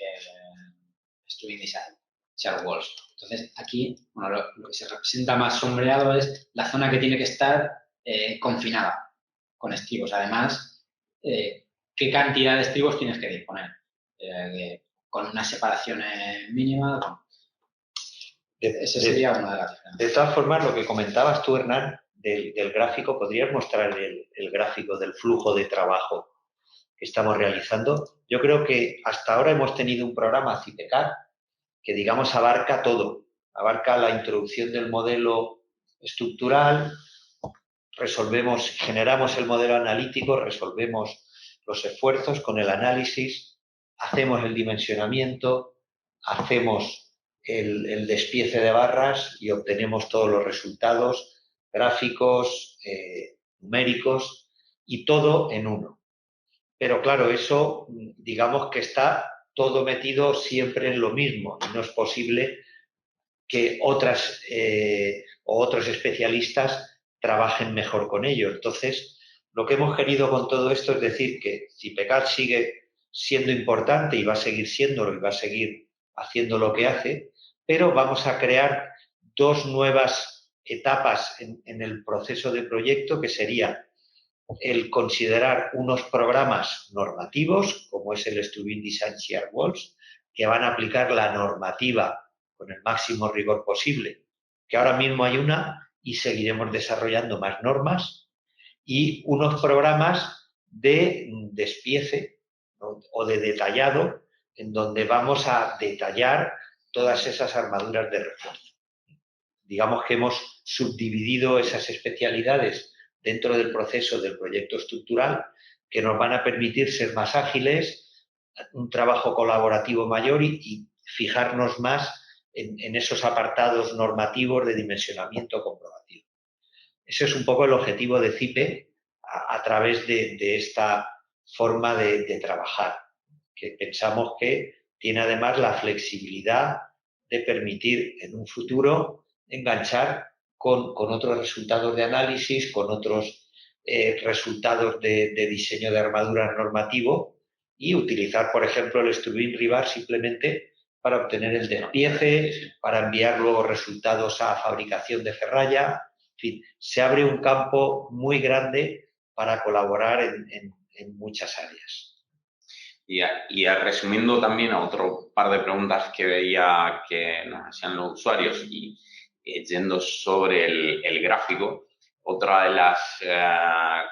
[SPEAKER 3] Strubing Design Shear Walls. Entonces, aquí lo que se representa más sombreado es la zona que tiene que estar confinada con estribos. Además, qué cantidad de estribos tienes que disponer. Con unas separaciones mínimas. Esa sería una de las diferencias.
[SPEAKER 2] De todas formas, lo que comentabas tú, Hernán, del gráfico, ¿podrías mostrar el gráfico del flujo de trabajo que estamos realizando? Yo creo que hasta ahora hemos tenido un programa CIPECAD que, digamos, abarca todo. Abarca la introducción del modelo estructural, generamos el modelo analítico, resolvemos los esfuerzos con el análisis, hacemos el dimensionamiento, hacemos el despiece de barras y obtenemos todos los resultados gráficos, numéricos y todo en uno. Pero claro, eso digamos que está todo metido siempre en lo mismo y no es posible que otros especialistas trabajen mejor con ello. Entonces, lo que hemos querido con todo esto es decir que CIPECAD sigue siendo importante y va a seguir siéndolo y va a seguir haciendo lo que hace, pero vamos a crear dos nuevas etapas en el proceso de proyecto, que sería el considerar unos programas normativos, como es el Strubing Design Shear Walls, que van a aplicar la normativa con el máximo rigor posible, que ahora mismo hay una y seguiremos desarrollando más normas, y unos programas de despiece, ¿no?, o de detallado, en donde vamos a detallar todas esas armaduras de refuerzo. Digamos que hemos subdividido esas especialidades dentro del proceso del proyecto estructural, que nos van a permitir ser más ágiles, un trabajo colaborativo mayor y fijarnos más en esos apartados normativos de dimensionamiento comprobativo. Ese es un poco el objetivo de CIPE a través de esta forma de trabajar, que pensamos que tiene además la flexibilidad de permitir en un futuro enganchar con otros resultados de análisis, con otros resultados de diseño de armaduras normativo, y utilizar, por ejemplo, el Strubing Rebar simplemente para obtener el despiece, para enviar luego resultados a fabricación de ferralla. En fin, se abre un campo muy grande para colaborar en muchas áreas.
[SPEAKER 4] Y resumiendo también a otro par de preguntas que veía que nos hacían los usuarios y yendo sobre el gráfico, otra de las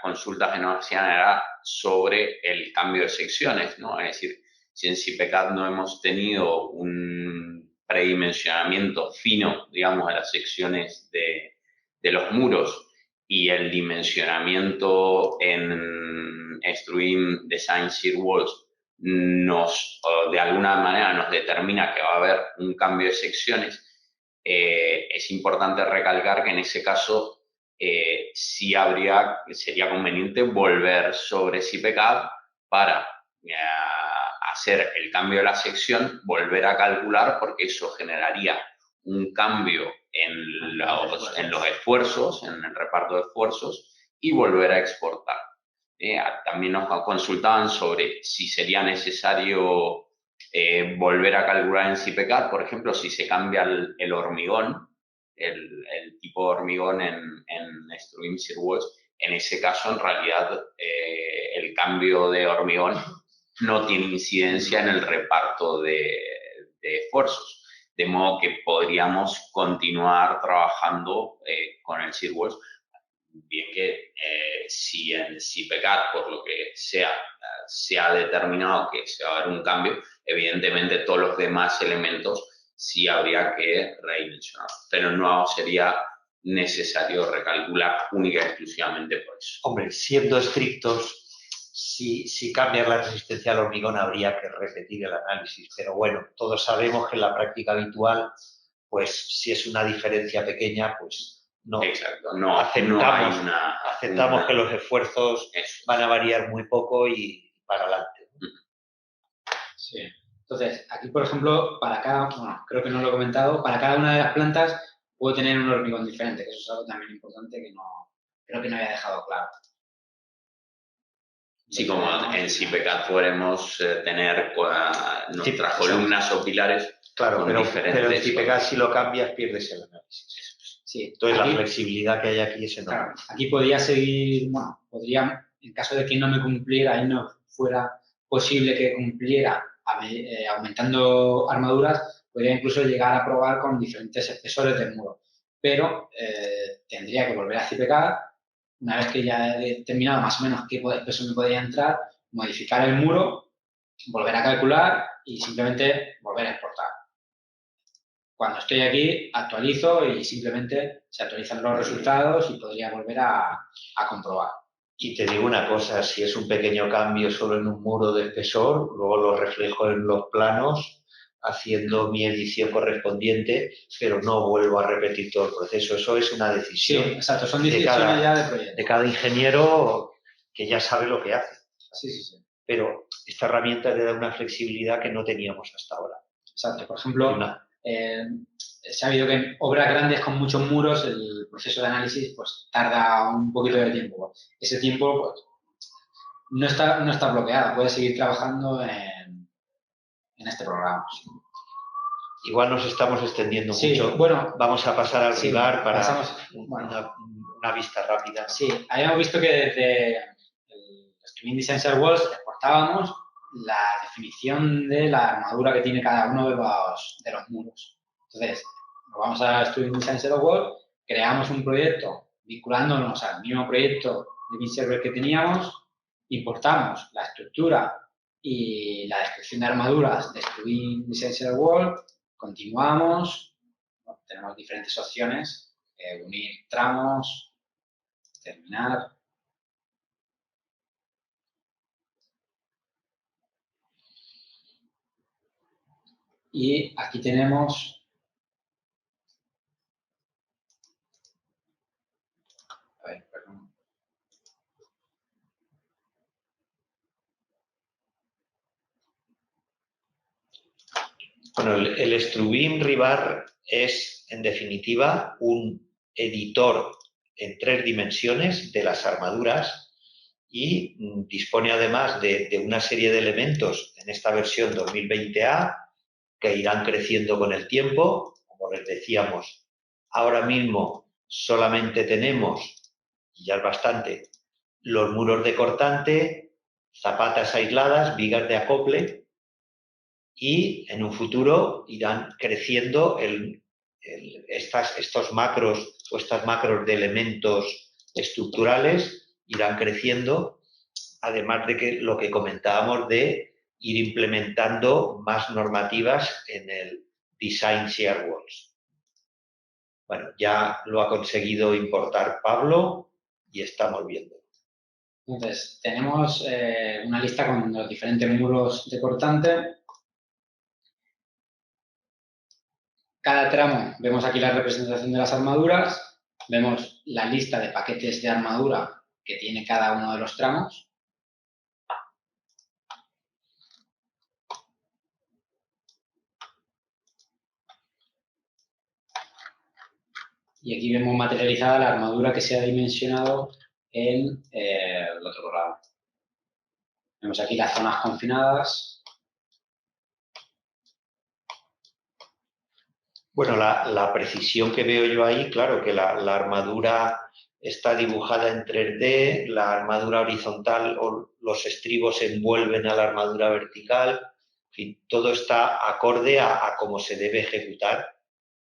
[SPEAKER 4] consultas que nos hacían era sobre el cambio de secciones, ¿no? Es decir, si en CIPECAD no hemos tenido un predimensionamiento fino, digamos, de las secciones de los muros y el dimensionamiento en Struim Design Shear Walls de alguna manera nos determina que va a haber un cambio de secciones, es importante recalcar que en ese caso sería conveniente volver sobre CIPECAD para hacer el cambio de la sección, volver a calcular, porque eso generaría un cambio en los esfuerzos, en el reparto de esfuerzos, y volver a exportar. También nos consultaban sobre si sería necesario volver a calcular en CIPECAD, por ejemplo, si se cambia el hormigón, el tipo de hormigón en Struim Shear Walls. En ese caso, en realidad, el cambio de hormigón no tiene incidencia en el reparto de esfuerzos. De modo que podríamos continuar trabajando con el Shear Walls, bien que si en CIPECAD, por lo que sea, se ha determinado que se va a haber un cambio, evidentemente todos los demás elementos sí habría que redimensionar, pero no sería necesario recalcular única y exclusivamente por eso.
[SPEAKER 2] Hombre, siendo estrictos, si cambia la resistencia al hormigón habría que repetir el análisis, pero bueno, todos sabemos que en la práctica habitual, pues si es una diferencia pequeña, pues no.
[SPEAKER 4] Exacto,
[SPEAKER 2] aceptamos que los esfuerzos van a variar muy poco y para adelante.
[SPEAKER 3] Sí. Entonces, aquí, por ejemplo, creo que no lo he comentado, para cada una de las plantas puedo tener un hormigón diferente, que eso es algo también importante que creo que no había dejado claro.
[SPEAKER 4] Sí, como en CIPECAD podremos tener nuestras columnas o pilares.
[SPEAKER 2] Claro, pero en CIPECAD si lo cambias pierdes el análisis.
[SPEAKER 3] Sí,
[SPEAKER 2] entonces la flexibilidad que hay aquí es enorme.
[SPEAKER 3] Claro, aquí podría seguir, podría, en caso de que no me cumpliera y no fuera posible que cumpliera aumentando armaduras, podría incluso llegar a probar con diferentes espesores del muro. Pero tendría que volver a CIPECAD, una vez que ya he determinado más o menos qué espesor me podría entrar, modificar el muro, volver a calcular y simplemente volver a exportar. Cuando estoy aquí, actualizo y simplemente se actualizan los resultados y podría volver a comprobar.
[SPEAKER 2] Y te digo una cosa, si es un pequeño cambio solo en un muro de espesor, luego lo reflejo en los planos haciendo mi edición correspondiente, pero no vuelvo a repetir todo el proceso. Eso es una decisión.
[SPEAKER 3] Sí, exacto, son decisiones ya de proyecto.
[SPEAKER 2] De cada ingeniero que ya sabe lo que hace.
[SPEAKER 3] Sí.
[SPEAKER 2] Pero esta herramienta te da una flexibilidad que no teníamos hasta ahora.
[SPEAKER 3] Exacto, por ejemplo, he sabido que en obras grandes con muchos muros el proceso de análisis pues tarda un poquito de tiempo. Ese tiempo pues no está bloqueado, puedes seguir trabajando en este programa.
[SPEAKER 2] Igual nos estamos extendiendo mucho.
[SPEAKER 3] Bueno,
[SPEAKER 2] vamos a pasar al RIBAR para
[SPEAKER 3] una
[SPEAKER 2] vista rápida.
[SPEAKER 3] Sí, habíamos visto que desde el Struim Design Shear Walls exportábamos la definición de la armadura que tiene cada uno de los muros. Entonces, nos vamos a Struim Design Shear Walls, creamos un proyecto vinculándonos al mismo proyecto de BinServer que teníamos, importamos la estructura y la descripción de armaduras de Struim Design Shear Walls, continuamos, tenemos diferentes opciones, unir tramos, terminar. Y aquí tenemos
[SPEAKER 2] Bueno, el Struim RIBAR es, en definitiva, un editor en 3 dimensiones de las armaduras y dispone además de una serie de elementos en esta versión 2020A que irán creciendo con el tiempo. Como les decíamos, ahora mismo solamente tenemos, y ya es bastante, los muros de cortante, zapatas aisladas, vigas de acople, y en un futuro irán creciendo estos macros o estas macros de elementos estructurales irán creciendo, además de que lo que comentábamos de ir implementando más normativas en el Design Shear Walls. Bueno, ya lo ha conseguido importar Pablo y estamos viendo.
[SPEAKER 3] Entonces, tenemos una lista con los diferentes muros de cortante. Cada tramo, vemos aquí la representación de las armaduras, vemos la lista de paquetes de armadura que tiene cada uno de los tramos. Y aquí vemos materializada la armadura que se ha dimensionado en el otro lado. Vemos aquí las zonas confinadas.
[SPEAKER 2] Bueno, la precisión que veo yo ahí, claro, que la armadura está dibujada en 3D, la armadura horizontal o los estribos envuelven a la armadura vertical, en fin, todo está acorde a cómo se debe ejecutar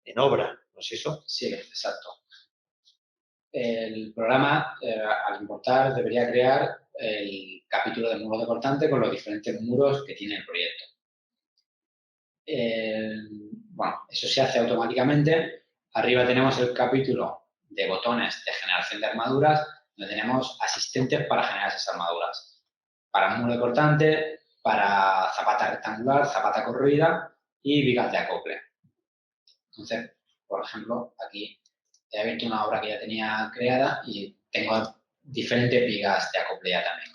[SPEAKER 2] en obra, ¿no es eso?
[SPEAKER 3] Sí, exacto. El programa, al importar, debería crear el capítulo de muro de cortante con los diferentes muros que tiene el proyecto. Bueno, eso se hace automáticamente. Arriba tenemos el capítulo de botones de generación de armaduras, donde tenemos asistentes para generar esas armaduras. Para muro de cortante, para zapata rectangular, zapata corrida y vigas de acople. Entonces, por ejemplo, aquí he abierto una obra que ya tenía creada y tengo diferentes vigas de acople ya también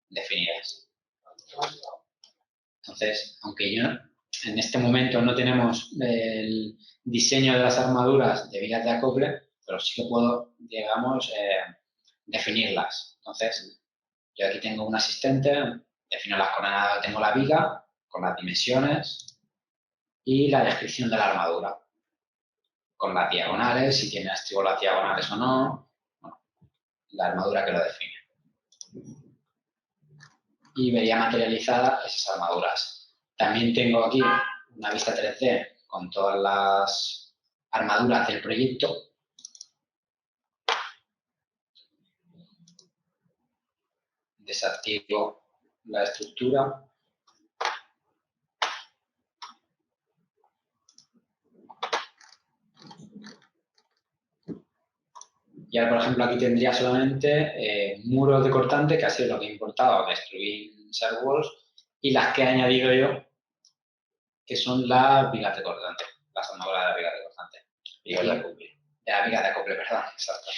[SPEAKER 3] definidas. Entonces, aunque yo en este momento no tenemos el diseño de las armaduras de vigas de acople, pero sí que puedo, digamos, definirlas. Entonces, yo aquí tengo un asistente, defino las coordenadas, tengo la viga con las dimensiones y la descripción de la armadura, con las diagonales, si tiene estribos las diagonales o no, bueno, la armadura que lo define. Y vería materializadas esas armaduras. También tengo aquí una vista 3D con todas las armaduras del proyecto. Desactivo la estructura. Y ahora, por ejemplo, aquí tendría solamente muros de cortante, que ha sido lo que he importado de Struin Shear Walls, y las que he añadido yo, que son las vigas de cortante, las armaduras de las vigas de cortante.
[SPEAKER 2] Vigas de acople.
[SPEAKER 3] De la viga de acople, perdón, exacto.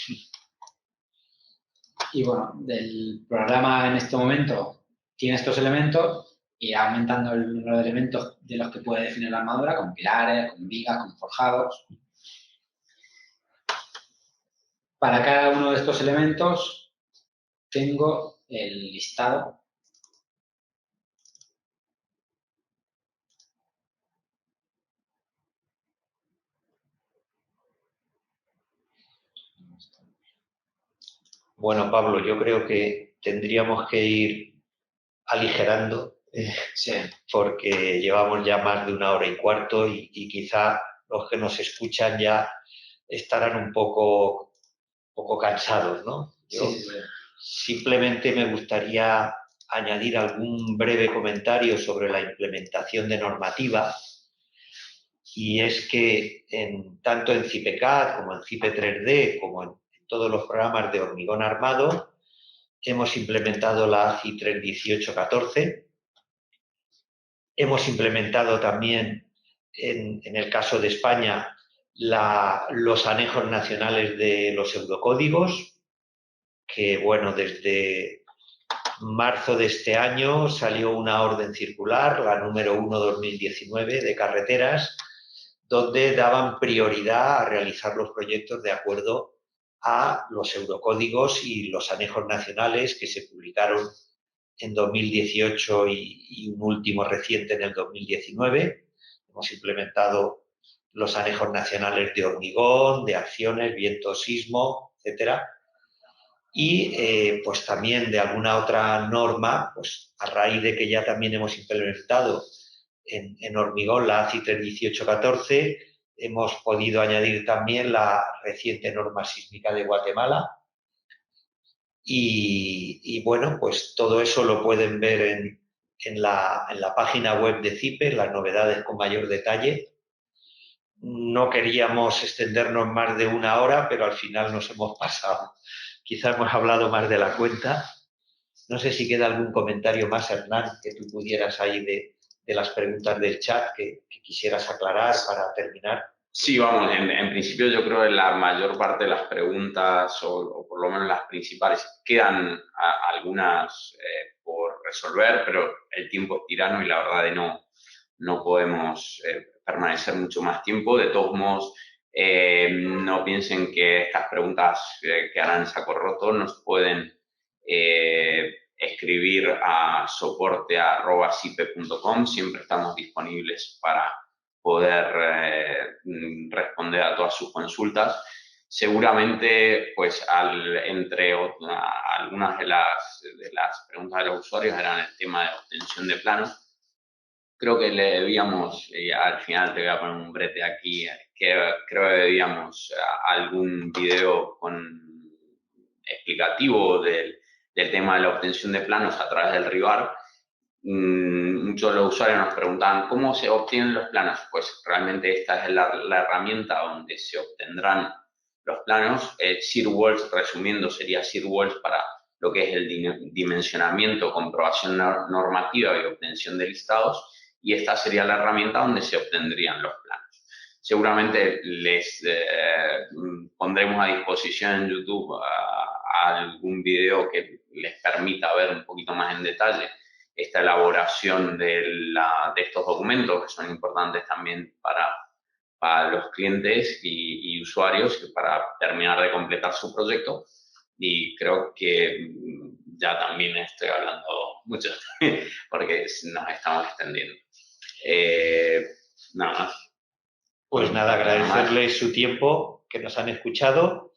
[SPEAKER 3] Y bueno, el programa en este momento tiene estos elementos y aumentando el número de elementos de los que puede definir la armadura, con pilares, con vigas, con forjados. Para cada uno de estos elementos tengo el listado .
[SPEAKER 2] Bueno, Pablo, yo creo que tendríamos que ir aligerando,
[SPEAKER 3] Sí.
[SPEAKER 2] porque llevamos ya más de 1 hora y cuarto y quizá los que nos escuchan ya estarán un poco cansados, ¿no? Yo
[SPEAKER 3] Sí.
[SPEAKER 2] simplemente me gustaría añadir algún breve comentario sobre la implementación de normativa, y es que tanto en CIPECAD como en CIPE 3D, como en todos los programas de hormigón armado, hemos implementado la ACI 31814. Hemos implementado también, en el caso de España, los anejos nacionales de los pseudocódigos, que, bueno, desde marzo de este año salió una orden circular, la número 1/2019 de carreteras, donde daban prioridad a realizar los proyectos de acuerdo a los pseudocódigos y los anejos nacionales que se publicaron en 2018 y un último reciente en el 2019. Hemos implementado los anejos nacionales de hormigón, de acciones, viento, sismo, etcétera. y pues también de alguna otra norma, pues a raíz de que ya también hemos implementado en hormigón la ACI 31814, hemos podido añadir también la reciente norma sísmica de Guatemala y bueno, pues todo eso lo pueden ver en la página web de CIPE, las novedades con mayor detalle. No queríamos extendernos más de una hora, pero al final nos hemos pasado. Quizá hemos hablado más de la cuenta. No sé si queda algún comentario más, Hernán, que tú pudieras ahí de las preguntas del chat que quisieras aclarar para terminar.
[SPEAKER 4] Sí, vamos, en principio yo creo que la mayor parte de las preguntas, o por lo menos las principales, quedan algunas por resolver, pero el tiempo es tirano y la verdad de no podemos permanecer mucho más tiempo. De todos modos, no piensen que estas preguntas quedarán en saco roto, nos pueden escribir a soporte@sipe.com, siempre estamos disponibles para poder responder a todas sus consultas. Seguramente, pues, entre algunas de las preguntas de los usuarios eran el tema de obtención de planos. Creo que le debíamos, y al final te voy a poner un brete aquí, que creo que debíamos algún video explicativo del tema de la obtención de planos a través del RIBAR. Muchos de los usuarios nos preguntaban cómo se obtienen los planos. Pues realmente esta es la herramienta donde se obtendrán los planos. SIR-Walls, resumiendo, sería SIR-Walls para lo que es el dimensionamiento, comprobación normativa y obtención de listados, y esta sería la herramienta donde se obtendrían los planos. Seguramente les pondremos a disposición en YouTube algún video que les permita ver un poquito más en detalle esta elaboración de estos documentos, que son importantes también para los clientes y usuarios para terminar de completar su proyecto. Y creo que ya también estoy hablando mucho porque nos estamos extendiendo. Nada más.
[SPEAKER 2] Pues nada, agradecerles su tiempo, que nos han escuchado,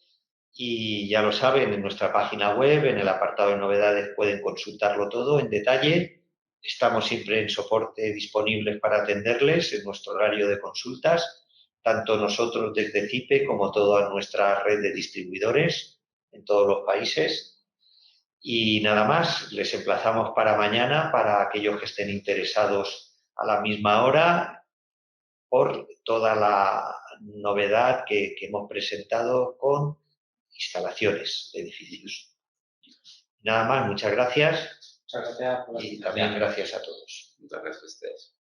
[SPEAKER 2] y ya lo saben, en nuestra página web, en el apartado de novedades, pueden consultarlo todo en detalle. Estamos siempre en soporte disponibles para atenderles en nuestro horario de consultas, tanto nosotros desde CIPE como toda nuestra red de distribuidores en todos los países. Y nada más, les emplazamos para mañana, para aquellos que estén interesados a la misma hora, por toda la novedad que hemos presentado con instalaciones de edificios. Nada más, muchas gracias.
[SPEAKER 3] Muchas gracias por la
[SPEAKER 2] Y también gracias a todos.
[SPEAKER 4] Muchas gracias a ustedes.